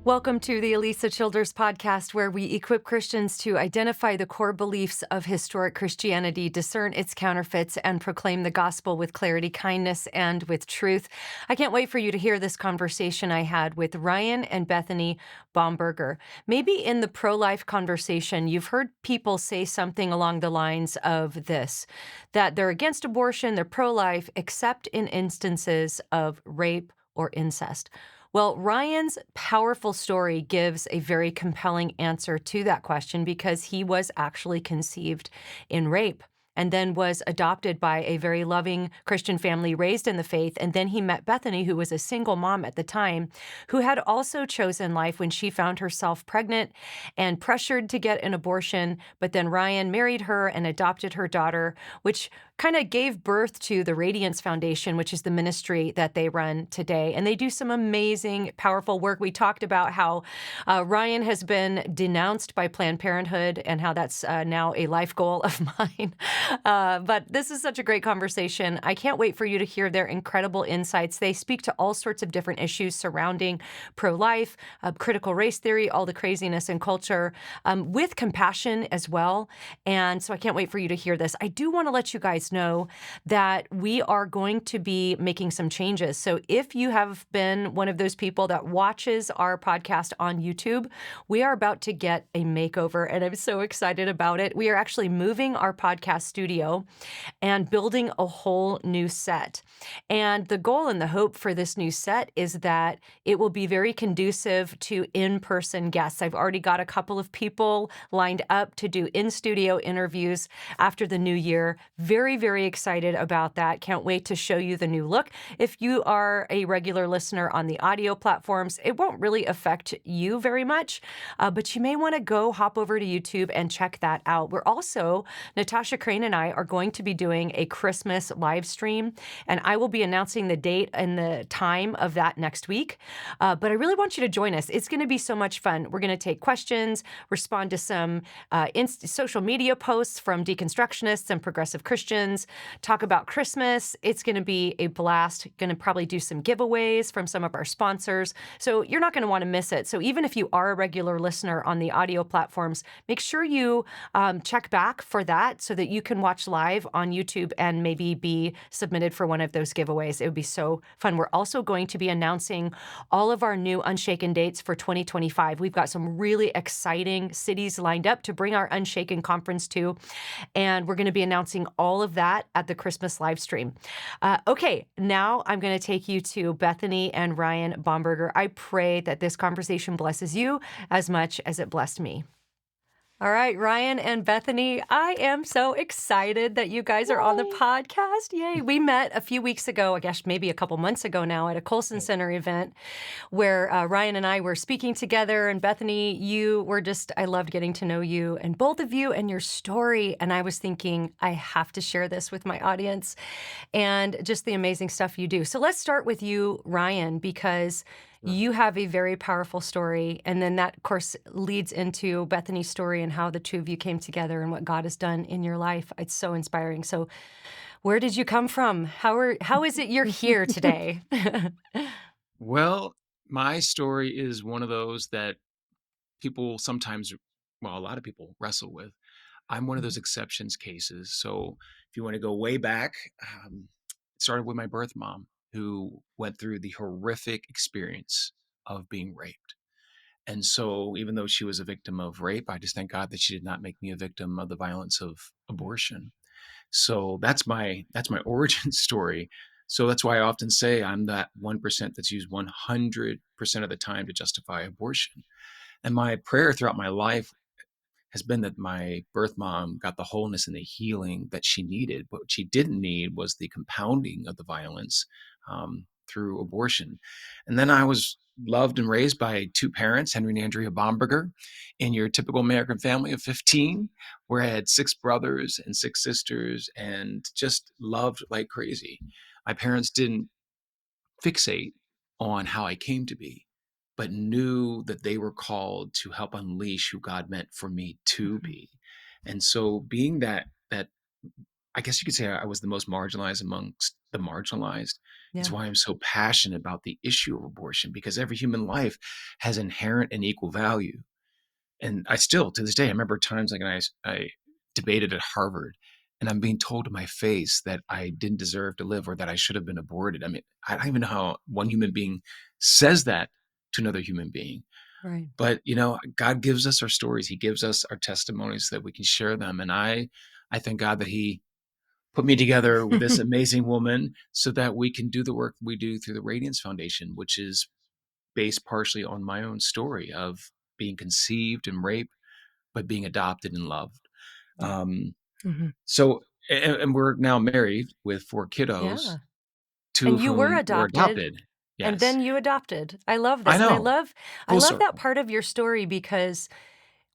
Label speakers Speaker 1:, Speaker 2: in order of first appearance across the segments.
Speaker 1: Welcome to the Alisa Childers podcast, where we equip Christians to identify the core beliefs of historic Christianity, discern its counterfeits, and proclaim the gospel with clarity, kindness, and with truth. I can't wait for you to hear this conversation I had with Ryan and Bethany Bomberger. Maybe in the pro-life conversation, you've heard people say something along the lines of this, that they're against abortion, they're pro-life, except in instances of rape or incest. Well, Ryan's powerful story gives a very compelling answer to that question because he was actually conceived in rape and then was adopted by a very loving Christian family raised in the faith. And then he met Bethany, who was a single mom at the time, who had also chosen life when she found herself pregnant and pressured to get an abortion. But then Ryan married her and adopted her daughter, which kind of gave birth to the Radiance Foundation, which is the ministry that they run today. And they do some amazing, powerful work. We talked about how Ryan has been denounced by Planned Parenthood and how that's now a life goal of mine. But this is such a great conversation. I can't wait for you to hear their incredible insights. They speak to all sorts of different issues surrounding pro-life, critical race theory, all the craziness in culture, with compassion as well. And so I can't wait for you to hear this. I do want to let you guys know that we are going to be making some changes. So if you have been one of those people that watches our podcast on YouTube, we are about to get a makeover, and I'm so excited about it. We are actually moving our podcast studio and building a whole new set. And the goal and the hope for this new set is that it will be very conducive to in-person guests. I've already got a couple of people lined up to do in-studio interviews after the new year. Very excited about that. Can't wait to show you the new look. If you are a regular listener on the audio platforms, it won't really affect you very much, but you may want to go hop over to YouTube and check that out. We're also, Natasha Crane and I are going to be doing a Christmas live stream, and I will be announcing the date and the time of that next week. But I really want you to join us. It's going to be so much fun. We're going to take questions, respond to some social media posts from deconstructionists and progressive Christians, talk about Christmas. It's going to be a blast. Going to probably do some giveaways from some of our sponsors. So you're not going to want to miss it. So even if you are a regular listener on the audio platforms, make sure you check back for that so that you can watch live on YouTube and maybe be submitted for one of those giveaways. It would be so fun. We're also going to be announcing all of our new Unshaken dates for 2025. We've got some really exciting cities lined up to bring our Unshaken conference to, and we're going to be announcing all of that at the Christmas live stream. Okay, now I'm going to take you to Bethany and Ryan Bomberger. I pray that this conversation blesses you as much as it blessed me. All right, Ryan and Bethany, I am so excited that you guys are on the podcast. Yay. We met a few weeks ago, I guess maybe a couple months ago now, at a Colson Center event where Ryan and I were speaking together. And Bethany, you were just, I loved getting to know you and both of you and your story. And I was thinking, I have to share this with my audience and just the amazing stuff you do. So let's start with you, Ryan, because you have a very powerful story, and then that, of course, leads into Bethany's story and how the two of you came together and what God has done in your life. It's so inspiring. So where did you come from? How is it you're here today?
Speaker 2: Well, my story is one of those that people sometimes, well, a lot of people wrestle with. I'm one of those exceptions cases. So if you want to go way back, it started with my birth mom, who went through the horrific experience of being raped. And so even though she was a victim of rape, I just thank God that she did not make me a victim of the violence of abortion. So that's my origin story. So that's why I often say I'm that 1% that's used 100% of the time to justify abortion. And my prayer throughout my life has been that my birth mom got the wholeness and the healing that she needed. What she didn't need was the compounding of the violence through abortion. And then I was loved and raised by two parents, Henry and Andrea Bomberger, in your typical American family of 15, where I had 6 brothers and 6 sisters and just loved like crazy. My parents didn't fixate on how I came to be, but knew that they were called to help unleash who God meant for me to be. And so being that I guess you could say I was the most marginalized amongst the marginalized, It's
Speaker 1: Yeah.
Speaker 2: why I'm so passionate about the issue of abortion, because every human life has inherent and equal value. And I still, to this day, I remember times like I debated at Harvard, and I'm being told to my face that I didn't deserve to live or that I should have been aborted. I mean, I don't even know how one human being says that to another human being.
Speaker 1: Right.
Speaker 2: But, God gives us our stories. He gives us our testimonies so that we can share them. And I thank God that He put me together with this amazing woman so that we can do the work we do through the Radiance Foundation, which is based partially on my own story of being conceived and raped, but being adopted and loved.
Speaker 1: Yeah.
Speaker 2: Um,
Speaker 3: Mhm.
Speaker 2: so, and we're now married with 4 kiddos,
Speaker 1: Yeah.
Speaker 2: 2
Speaker 1: And
Speaker 2: of
Speaker 1: you were
Speaker 2: whom were
Speaker 1: adopted,
Speaker 2: adopted.
Speaker 1: and
Speaker 2: Yes.
Speaker 1: then you adopted. I love
Speaker 2: I
Speaker 1: this, and I
Speaker 2: know.
Speaker 1: love I
Speaker 2: Full
Speaker 1: love that
Speaker 2: circle.
Speaker 1: part of your story because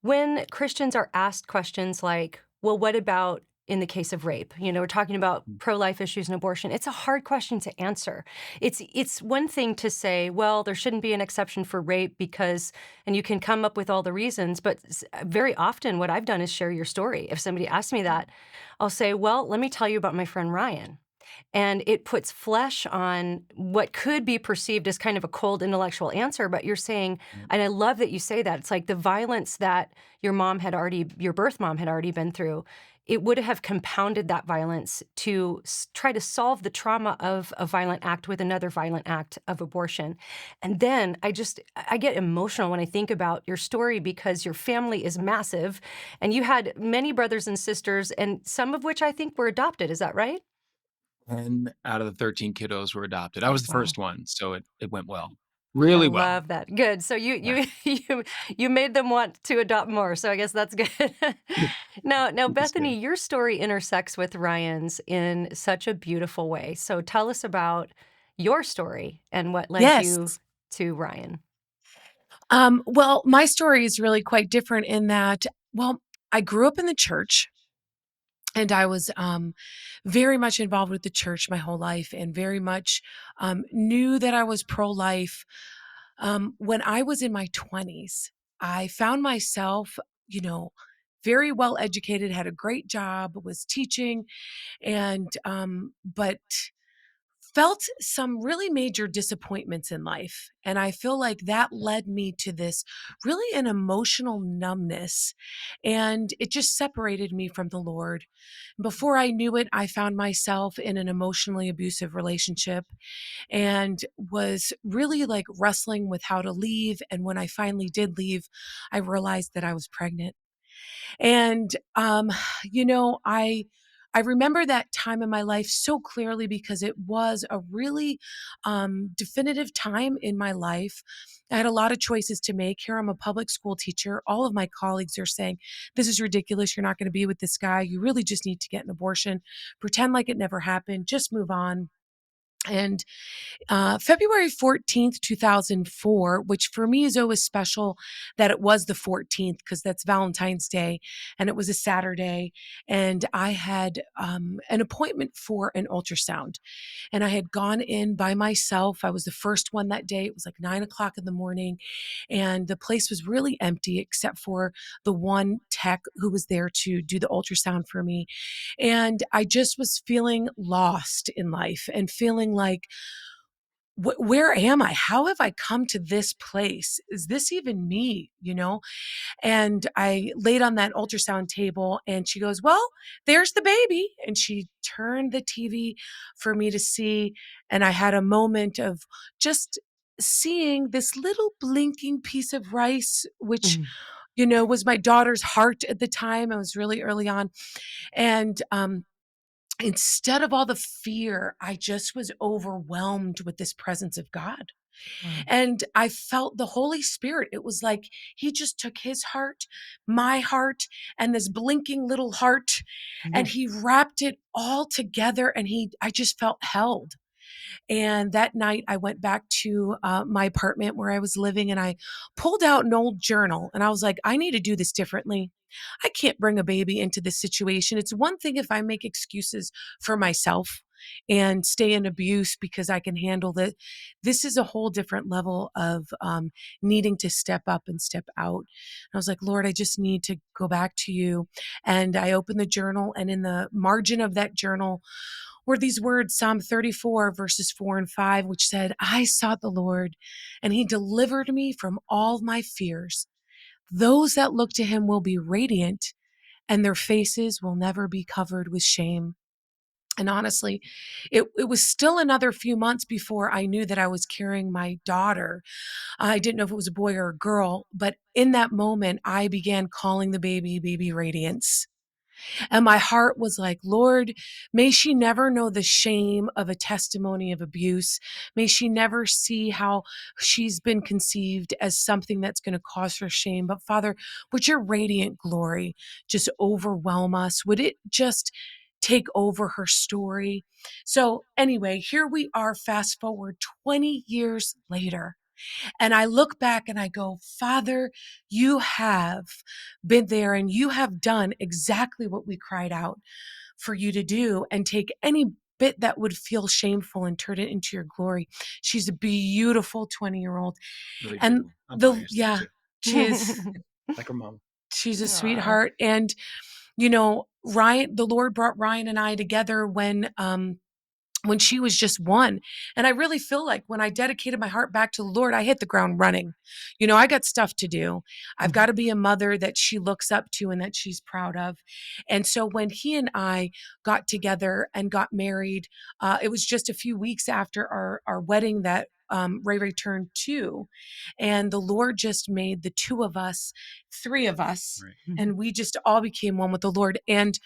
Speaker 1: when Christians are asked questions like, "Well, what about in the case of rape?" We're talking about pro-life issues and abortion. It's a hard question to answer. It's one thing to say, "Well, there shouldn't be an exception for rape because," and you can come up with all the reasons, but very often what I've done is share your story. If somebody asks me that, I'll say, "Well, let me tell you about my friend Ryan." And it puts flesh on what could be perceived as kind of a cold intellectual answer, but you're saying, and I love that you say that, it's like the violence that your birth mom had already been through, it would have compounded that violence to try to solve the trauma of a violent act with another violent act of abortion. And then I get emotional when I think about your story because your family is massive and you had many brothers and sisters, and some of which I think were adopted. Is that right?
Speaker 2: 10 out of the 13 kiddos were adopted. I was the
Speaker 1: Wow.
Speaker 2: first one, so it went well.
Speaker 1: I
Speaker 2: Really well.
Speaker 1: love that. Good. So you
Speaker 2: Yeah.
Speaker 1: you you made them want to adopt more. So I guess that's good. Now,
Speaker 2: It's good.
Speaker 1: Bethany, your story intersects with Ryan's in such a beautiful way. So tell us about your story and what led
Speaker 3: Yes.
Speaker 1: you to Ryan.
Speaker 3: Well, my story is really quite different in that, well, I grew up in the church and I was very much involved with the church my whole life and very much knew that I was pro life. When I was in my 20s, I found myself, you know, very well educated, had a great job, was teaching, and but felt some really major disappointments in life. And I feel like that led me to this really an emotional numbness. And it just separated me from the Lord. Before I knew it, I found myself in an emotionally abusive relationship and was really like wrestling with how to leave. And when I finally did leave, I realized that I was pregnant. And you know, I remember that time in my life so clearly because it was a really definitive time in my life. I had a lot of choices to make. Here, I'm a public school teacher. All of my colleagues are saying, "This is ridiculous. You're not going to be with this guy. You really just need to get an abortion. Pretend like it never happened. Just move on." And February 14th, 2004, which for me is always special that it was the 14th because that's Valentine's Day and it was a Saturday. And I had an appointment for an ultrasound and I had gone in by myself. I was the first one that day. It was like 9 o'clock in the morning and the place was really empty except for the one tech who was there to do the ultrasound for me. And I just was feeling lost in life and feeling like, where am I? How have I come to this place? Is this even me? And I laid on that ultrasound table and she goes, "Well, there's the baby." And she turned the TV for me to see. And I had a moment of just seeing this little blinking piece of rice, which,
Speaker 1: Mm.
Speaker 3: was my daughter's heart at the time. I was really early on. And, instead of all the fear, I just was overwhelmed with this presence of God.
Speaker 1: Wow.
Speaker 3: And I felt the Holy Spirit. It was like he just took his heart, my heart, and this blinking little heart, and
Speaker 1: Mhm.
Speaker 3: he wrapped it all together. And I just felt held. And that night, I went back to my apartment where I was living and I pulled out an old journal and I was like, I need to do this differently. I can't bring a baby into this situation. It's one thing if I make excuses for myself and stay in abuse because I can handle it. This is a whole different level of needing to step up and step out. And I was like, Lord, I just need to go back to you. And I opened the journal, and in the margin of that journal were these words, Psalm 34, verses 4 and 5, which said, I sought the Lord, and he delivered me from all my fears. Those that look to him will be radiant, and their faces will never be covered with shame. And honestly, it was still another few months before I knew that I was carrying my daughter. I didn't know if it was a boy or a girl, but in that moment, I began calling the baby Radiance. And my heart was like, Lord, may she never know the shame of a testimony of abuse. May she never see how she's been conceived as something that's going to cause her shame. But Father, would your radiant glory just overwhelm us? Would it just take over her story? So anyway, here we are, fast forward 20 years later. And I look back and I go, Father, you have been there and you have done exactly what we cried out for you to do, and take any bit that would feel shameful and turn it into your glory. She's a beautiful 20-year-old.
Speaker 2: Really
Speaker 3: And
Speaker 2: beautiful. I'm biased too.
Speaker 3: she is,
Speaker 2: Like her mom.
Speaker 3: she's a
Speaker 1: Aw.
Speaker 3: sweetheart. And, Ryan, the Lord brought Ryan and I together when she was just one. And I really feel like when I dedicated my heart back to the Lord, I hit the ground running. I got stuff to do. I've got to be a mother that she looks up to and that she's proud of. And so when he and I got together and got married, it was just a few weeks after our wedding that Ray turned 2. And the Lord just made the 2 of us, 3 of us,
Speaker 2: Right.
Speaker 3: and we just all became one with the Lord. And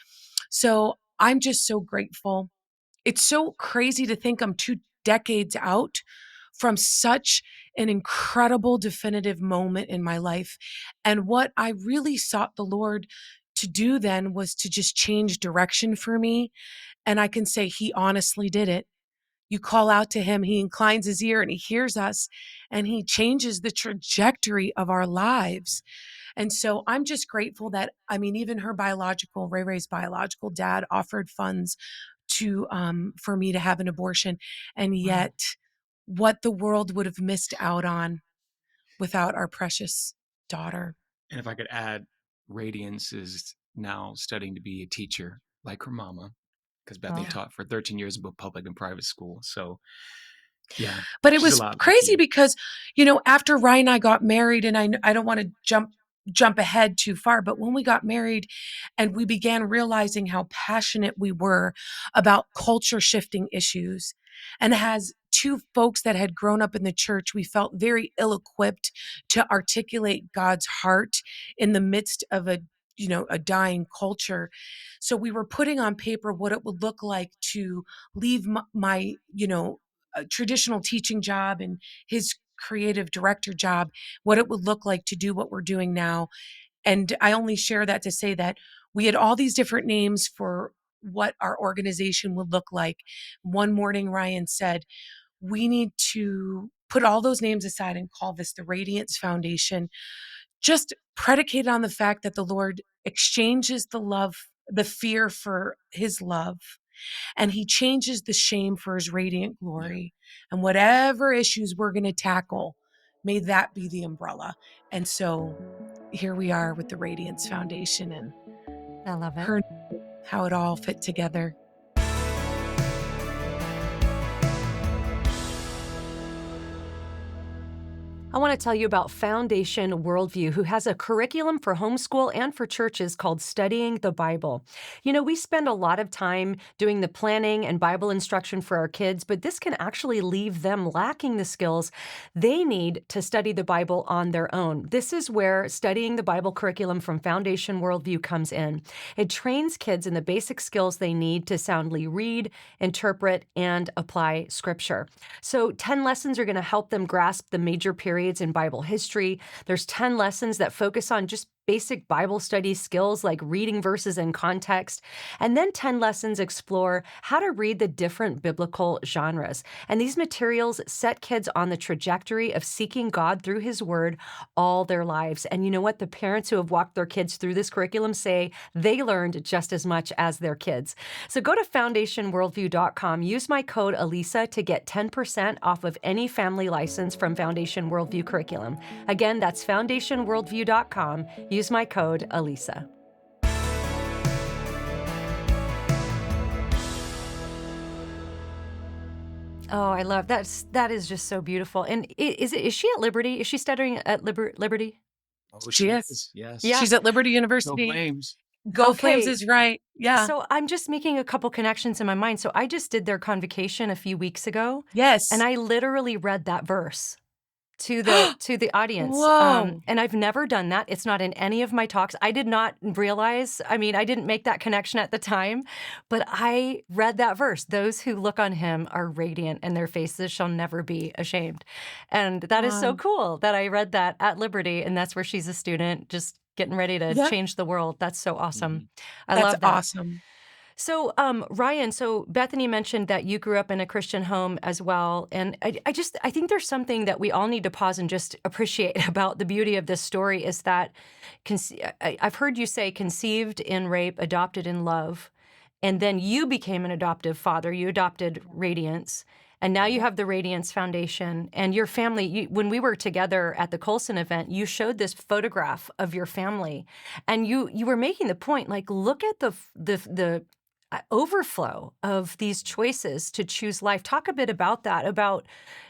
Speaker 3: so I'm just so grateful. It's so crazy to think I'm 2 decades out from such an incredible definitive moment in my life. And what I really sought the Lord to do then was to just change direction for me. And I can say he honestly did it. You call out to him, he inclines his ear and he hears us, and he changes the trajectory of our lives. And so I'm just grateful that, even Ray's biological dad offered funds for me to have an abortion. And yet what the world would have missed out on without our precious daughter.
Speaker 2: And if I could add, Radiance is now studying to be a teacher like her mama, because Bethany
Speaker 3: Wow.
Speaker 2: taught for 13 years in both public and private school. So yeah,
Speaker 3: But it
Speaker 2: she's a
Speaker 3: was
Speaker 2: lot like
Speaker 3: crazy
Speaker 2: you.
Speaker 3: because, after Ryan and I got married, and I don't want to jump ahead too far, but when we got married and we began realizing how passionate we were about culture shifting issues, and as 2 folks that had grown up in the church, we felt very ill-equipped to articulate God's heart in the midst of a dying culture. So we were putting on paper what it would look like to leave my a traditional teaching job and his creative director job, what it would look like to do what we're doing now. And I only share that to say that we had all these different names for what our organization would look like. One morning, Ryan said, we need to put all those names aside and call this the Radiance Foundation, just predicated on the fact that the Lord exchanges the fear for his love. And he changes the shame for his radiant glory. And whatever issues we're going to tackle, may that be the umbrella. And so here we are with the Radiance Foundation and
Speaker 1: I love it.
Speaker 3: how it all fit together.
Speaker 1: I want to tell you about Foundation Worldview, who has a curriculum for homeschool and for churches called Studying the Bible. We spend a lot of time doing the planning and Bible instruction for our kids, but this can actually leave them lacking the skills they need to study the Bible on their own. This is where Studying the Bible curriculum from Foundation Worldview comes in. It trains kids in the basic skills they need to soundly read, interpret, and apply Scripture. So 10 lessons are going to help them grasp the major periods in Bible history. There's 10 lessons that focus on just basic Bible study skills like reading verses in context. And then 10 lessons explore how to read the different biblical genres. And these materials set kids on the trajectory of seeking God through His Word all their lives. And you know what? The parents who have walked their kids through this curriculum say they learned just as much as their kids. So go to foundationworldview.com. Use my code Alisa to get 10% off of any family license from Foundation Worldview curriculum. Again, that's foundationworldview.com. Use my code Alisa. Oh, I love that is just so beautiful. And is she at Liberty? Is she studying at Liberty?
Speaker 2: Oh,
Speaker 3: She
Speaker 2: she
Speaker 3: is.
Speaker 2: is. Yes.
Speaker 1: Yeah.
Speaker 3: She's at Liberty
Speaker 2: Go
Speaker 3: University.
Speaker 2: Flames.
Speaker 3: Go Flames
Speaker 1: Okay.
Speaker 3: is right. Yeah.
Speaker 1: So I'm just making a couple connections in my mind. So I just did their convocation a few weeks ago, and
Speaker 3: Yes.
Speaker 1: I literally read that verse to the audience.
Speaker 3: Whoa.
Speaker 1: And I've never done that. It's not in any of my talks. I did not realize, I mean, I didn't make that connection at the time, but I read that verse. Those who look on him are radiant and their faces shall never be ashamed. And that is so
Speaker 3: On.
Speaker 1: cool that I read that at Liberty, and that's where she's a student just getting ready to
Speaker 3: Yeah.
Speaker 1: change the world. That's so awesome.
Speaker 2: Mhm.
Speaker 1: I
Speaker 3: That's
Speaker 1: love that.
Speaker 3: awesome.
Speaker 1: So, Ryan, so Bethany mentioned that you grew up in a Christian home as well. And I think there's something that we all need to pause and just appreciate about the beauty of this story is that I've heard you say conceived in rape, adopted in love, and then you became an adoptive father. You adopted Radiance. And now you have the Radiance Foundation and your family. When we were together at the Colson event, you showed this photograph of your family, and you were making the point, like, look at the overflow of these choices to choose life. Talk a bit about that, about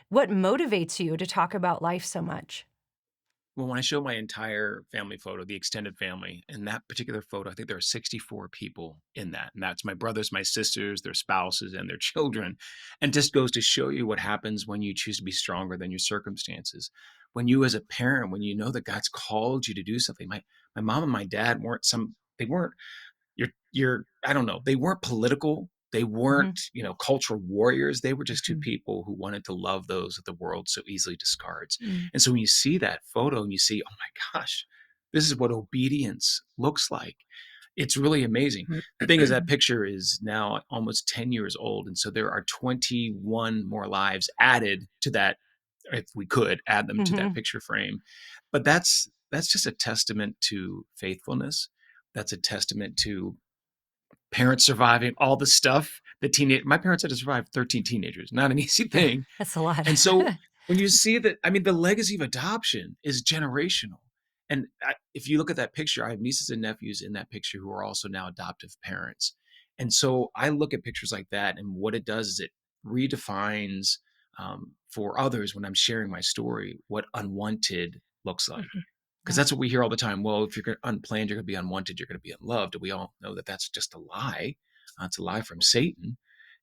Speaker 1: what motivates you to talk about life so much.
Speaker 2: Well, when I show my entire family photo, the extended family, in that particular photo, I think there are 64 people in that. And that's my brothers, my sisters, their spouses, and their children. And just goes to show you what happens when you choose to be stronger than your circumstances. When you, as a parent, when you know that God's called you to do something, my mom and my dad they weren't you're I don't know, they weren't political, they weren't,
Speaker 1: Mhm.
Speaker 2: cultural warriors. They were just two
Speaker 3: Mhm.
Speaker 2: people who wanted to love those that the world so easily discards.
Speaker 3: Mm.
Speaker 2: And so when you see that photo and you see, oh my gosh, this is what obedience looks like, it's really amazing. The thing is, that picture is now almost 10 years old, and so there are 21 more lives added to that, if we could add them to that
Speaker 1: Mhm.
Speaker 2: picture frame. But that's just a testament to faithfulness. That's a testament to parents surviving all the stuff that my parents had to survive 13 teenagers, not an easy thing.
Speaker 1: That's a lot.
Speaker 2: And so when you see that, I mean, the legacy of adoption is generational. And if you look at that picture, I have nieces and nephews in that picture who are also now adoptive parents. And so I look at pictures like that, and what it does is it redefines, for others, when I'm sharing my story, what unwanted looks like.
Speaker 3: Mhm.
Speaker 2: Because
Speaker 3: Yeah.
Speaker 2: that's what we hear all the time. Well, if you're unplanned, you're going to be unwanted, you're going to be unloved. We all know that that's just a lie. It's a lie from Satan.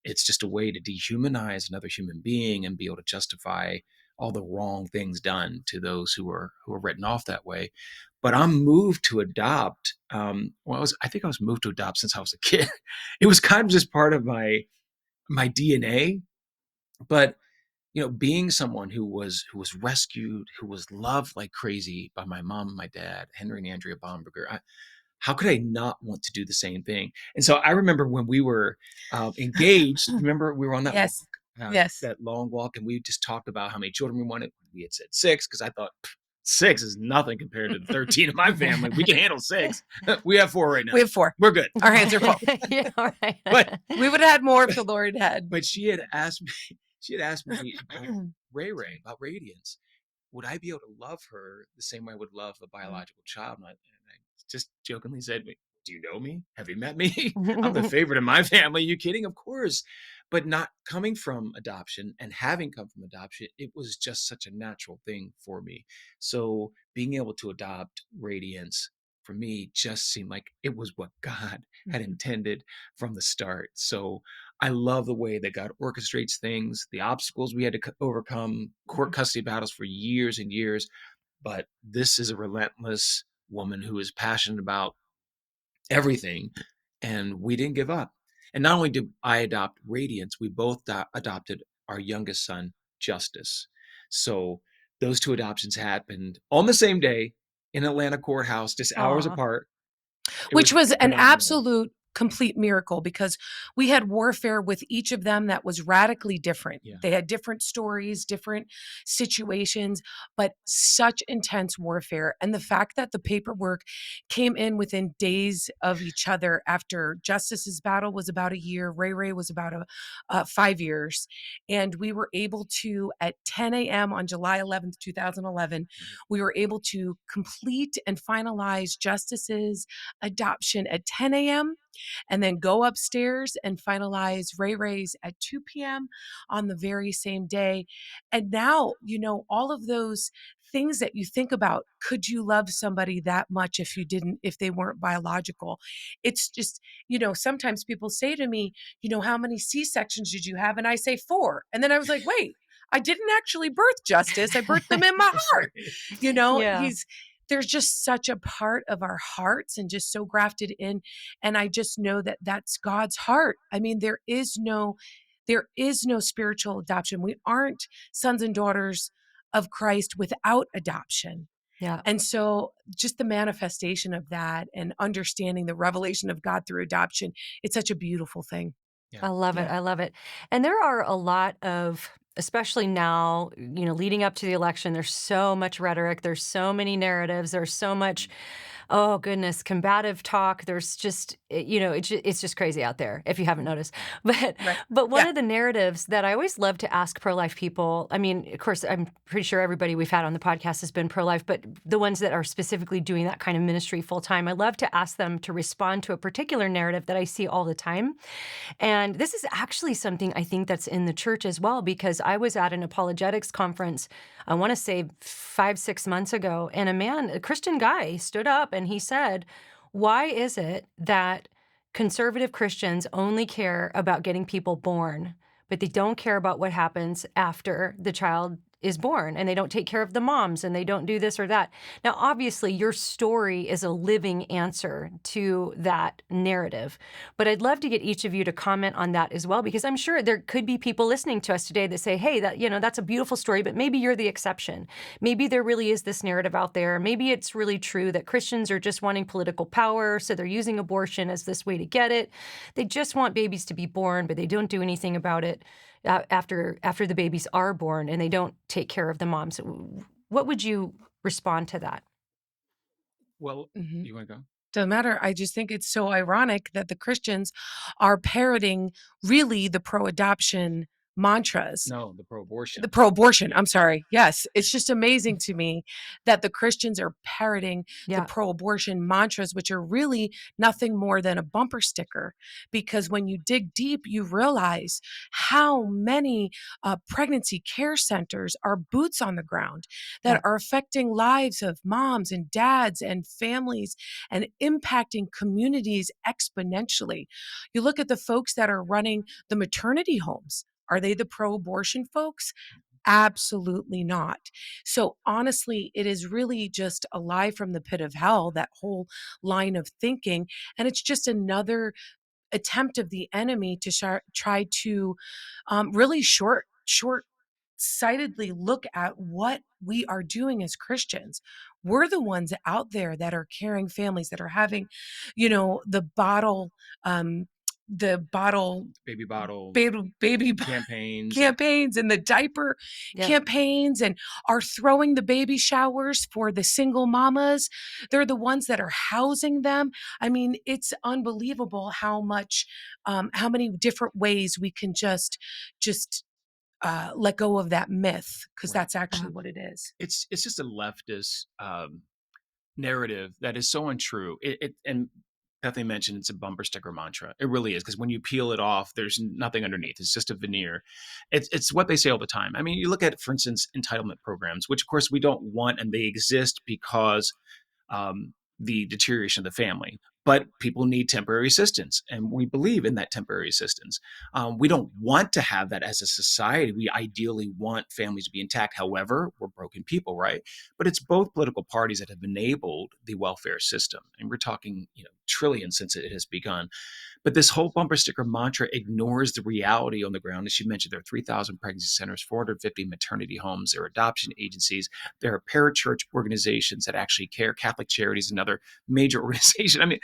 Speaker 2: It's just a way to dehumanize another human being and be able to justify all the wrong things done to those who are written off that way. But I'm moved to adopt. I think I was moved to adopt since I was a kid. It was kind of just part of my DNA. But being someone who was rescued, who was loved like crazy by my mom and my dad, Henry and Andrea Bomberger, how could I not want to do the same thing? And so I remember when we were engaged. Remember, we were on that walk,
Speaker 3: Yes. Yes.
Speaker 2: that long walk, and we just talked about how many children we wanted. We had said six because I thought six is nothing compared to the 13 of my family. We can handle six. We have four right now.
Speaker 3: We have 4.
Speaker 2: We're good.
Speaker 3: Our hands are full.
Speaker 1: Yeah, all right.
Speaker 2: But
Speaker 3: We would have had more if the Lord had.
Speaker 2: but she had asked me about Ray, about Radiance. Would I be able to love her the same way I would love a biological child? And I just jokingly said, do you know me? Have you met me? I'm the favorite in my family. Are you kidding? Of course. But not coming from adoption and having come from adoption, it was just such a natural thing for me. So being able to adopt Radiance for me just seemed like it was what God had intended from the start. So I love the way that God orchestrates things, the obstacles we had to overcome, court custody battles for years and years. But this is a relentless woman who is passionate about everything, and we didn't give up. And not only did I adopt Radiance, we both adopted our youngest son, Justice. So those two adoptions happened on the same day in Atlanta courthouse, just hours
Speaker 1: Aw.
Speaker 2: apart. It
Speaker 3: Which
Speaker 2: was
Speaker 3: was an
Speaker 2: phenomenal.
Speaker 3: absolute complete miracle because we had warfare with each of them that was radically different.
Speaker 2: Yeah.
Speaker 3: They had different stories, different situations, but such intense warfare. And the fact that the paperwork came in within days of each other after Justice's battle was about a year, Ray was about 5 years. And we were able to, at 10 a.m. on July 11th, 2011, we were able to complete and finalize Justice's adoption at 10 a.m. and then go upstairs and finalize Ray Ray's at 2 p.m. on the very same day. And now, all of those things that you think about, could you love somebody that much if they weren't biological? It's just, sometimes people say to me, how many C-sections did you have? And I say 4. And then I was like, wait, I didn't actually birth Justice. I birthed them in my heart.
Speaker 1: Yeah.
Speaker 3: There's just such a part of our hearts and just so grafted in. And I just know that that's God's heart. I mean, there is no spiritual adoption. We aren't sons and daughters of Christ without adoption.
Speaker 1: Yeah.
Speaker 3: And so just the manifestation of that and understanding the revelation of God through adoption, it's such a beautiful thing.
Speaker 1: I love it.
Speaker 3: Yeah.
Speaker 1: I love it. And there are a lot of, especially now, leading up to the election, there's so much rhetoric, there's so many narratives, there's so much, oh goodness, combative talk. There's just, it's just crazy out there if you haven't noticed. But
Speaker 3: Right.
Speaker 1: but one
Speaker 3: Yeah.
Speaker 1: of the narratives that I always love to ask pro-life people, I mean, of course, I'm pretty sure everybody we've had on the podcast has been pro-life, but the ones that are specifically doing that kind of ministry full time, I love to ask them to respond to a particular narrative that I see all the time. And this is actually something I think that's in the church as well, because I was at an apologetics conference, I want to say 5-6 months ago, and a Christian guy, stood up and he said, why is it that conservative Christians only care about getting people born, but they don't care about what happens after the child is born, and they don't take care of the moms, and they don't do this or that? Now, obviously, your story is a living answer to that narrative, but I'd love to get each of you to comment on that as well, because I'm sure there could be people listening to us today that say, hey, that's a beautiful story, but maybe you're the exception. Maybe there really is this narrative out there. Maybe it's really true that Christians are just wanting political power, so they're using abortion as this way to get it. They just want babies to be born, but they don't do anything about it after the babies are born, and they don't take care of the moms. What would you respond to that?
Speaker 2: Well,
Speaker 3: Mhm.
Speaker 2: you want to go?
Speaker 3: Doesn't matter. I just think it's so ironic that the Christians are parroting really the pro-adoption mantras.
Speaker 2: No, the pro-abortion.
Speaker 3: The pro-abortion, I'm sorry. Yes, it's just amazing to me that the Christians are parroting the
Speaker 1: Yeah.
Speaker 3: pro-abortion mantras, which are really nothing more than a bumper sticker. Because when you dig deep, you realize how many pregnancy care centers are boots on the ground that
Speaker 1: Yeah.
Speaker 3: are affecting lives of moms and dads and families and impacting communities exponentially. You look at the folks that are running the maternity homes. Are they the pro-abortion folks? Absolutely not. So honestly, it is really just a lie from the pit of hell, that whole line of thinking. And it's just another attempt of the enemy to try to really short-sightedly look at what we are doing as Christians. We're the ones out there that are carrying families that are having, the bottle, um, the bottle
Speaker 2: Baby bottle
Speaker 3: baby
Speaker 2: campaigns.
Speaker 3: campaigns and the diaper
Speaker 1: Yeah.
Speaker 3: campaigns, and are throwing the baby showers for the single mamas. They're the ones that are housing them. I mean, it's unbelievable how many different ways we can just let go of that myth, because
Speaker 2: Right.
Speaker 3: that's actually what it is.
Speaker 2: It's just a leftist narrative that is so untrue. And Bethany mentioned it's a bumper sticker mantra. It really is, because when you peel it off, there's nothing underneath. It's just a veneer. It's what they say all the time. I mean, you look at, for instance, entitlement programs, which of course we don't want, and they exist because the deterioration of the family. But people need temporary assistance, and we believe in that temporary assistance. We don't want to have that as a society. We ideally want families to be intact. However, we're broken people, right? But it's both political parties that have enabled the welfare system, and we're talking, trillions since it has begun. But this whole bumper sticker mantra ignores the reality on the ground. As you mentioned, there are 3,000 pregnancy centers, 450 maternity homes, there are adoption agencies, there are parachurch organizations that actually care, Catholic Charities, another major organization. I mean,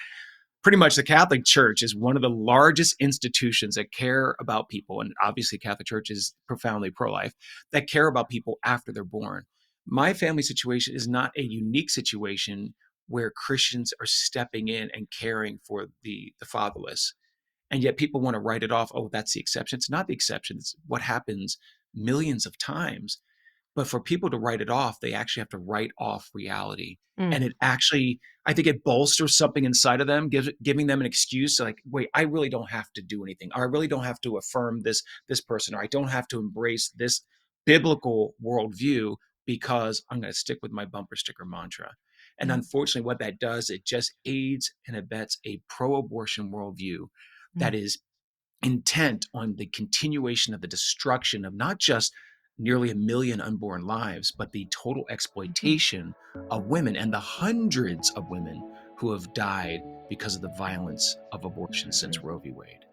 Speaker 2: pretty much the Catholic Church is one of the largest institutions that care about people, and obviously Catholic Church is profoundly pro-life, that care about people after they're born. My family situation is not a unique situation where Christians are stepping in and caring for the fatherless. And yet people want to write it off. Oh, that's the exception. It's not the exception. It's what happens millions of times. But for people to write it off, they actually have to write off reality.
Speaker 1: Mm.
Speaker 2: And it actually, I think it bolsters something inside of them, giving them an excuse like, wait, I really don't have to do anything. Or I really don't have to affirm this person, or I don't have to embrace this biblical worldview because I'm going to stick with my bumper sticker mantra. And
Speaker 3: Yeah.
Speaker 2: unfortunately, what that does, it just aids and abets a pro-abortion worldview that
Speaker 3: Mm.
Speaker 2: is intent on the continuation of the destruction of not just nearly 1 million unborn lives, but the total
Speaker 3: Mhm.
Speaker 2: exploitation of women and the hundreds of women who have died because of the violence of abortion since Roe v. Wade.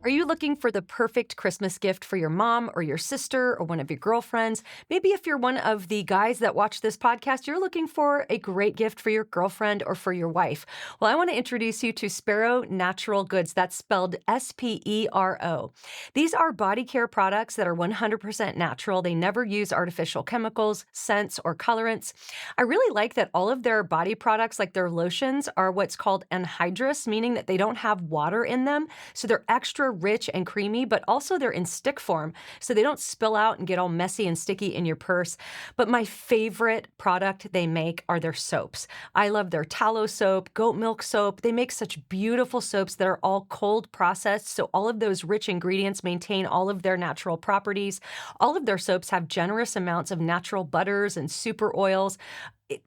Speaker 1: Are you looking for the perfect Christmas gift for your mom or your sister or one of your girlfriends? Maybe if you're one of the guys that watch this podcast, you're looking for a great gift for your girlfriend or for your wife. Well, I want to introduce you to Spero Natural Goods. That's spelled Spero. These are body care products that are 100% natural. They never use artificial chemicals, scents, or colorants. I really like that all of their body products, like their lotions, are what's called anhydrous, meaning that they don't have water in them. So they're extra rich and creamy, but also they're in stick form, so they don't spill out and get all messy and sticky in your purse. But my favorite product they make are their soaps. I love their tallow soap, goat milk soap. They make such beautiful soaps that are all cold processed, so all of those rich ingredients maintain all of their natural properties. All of their soaps have generous amounts of natural butters and super oils.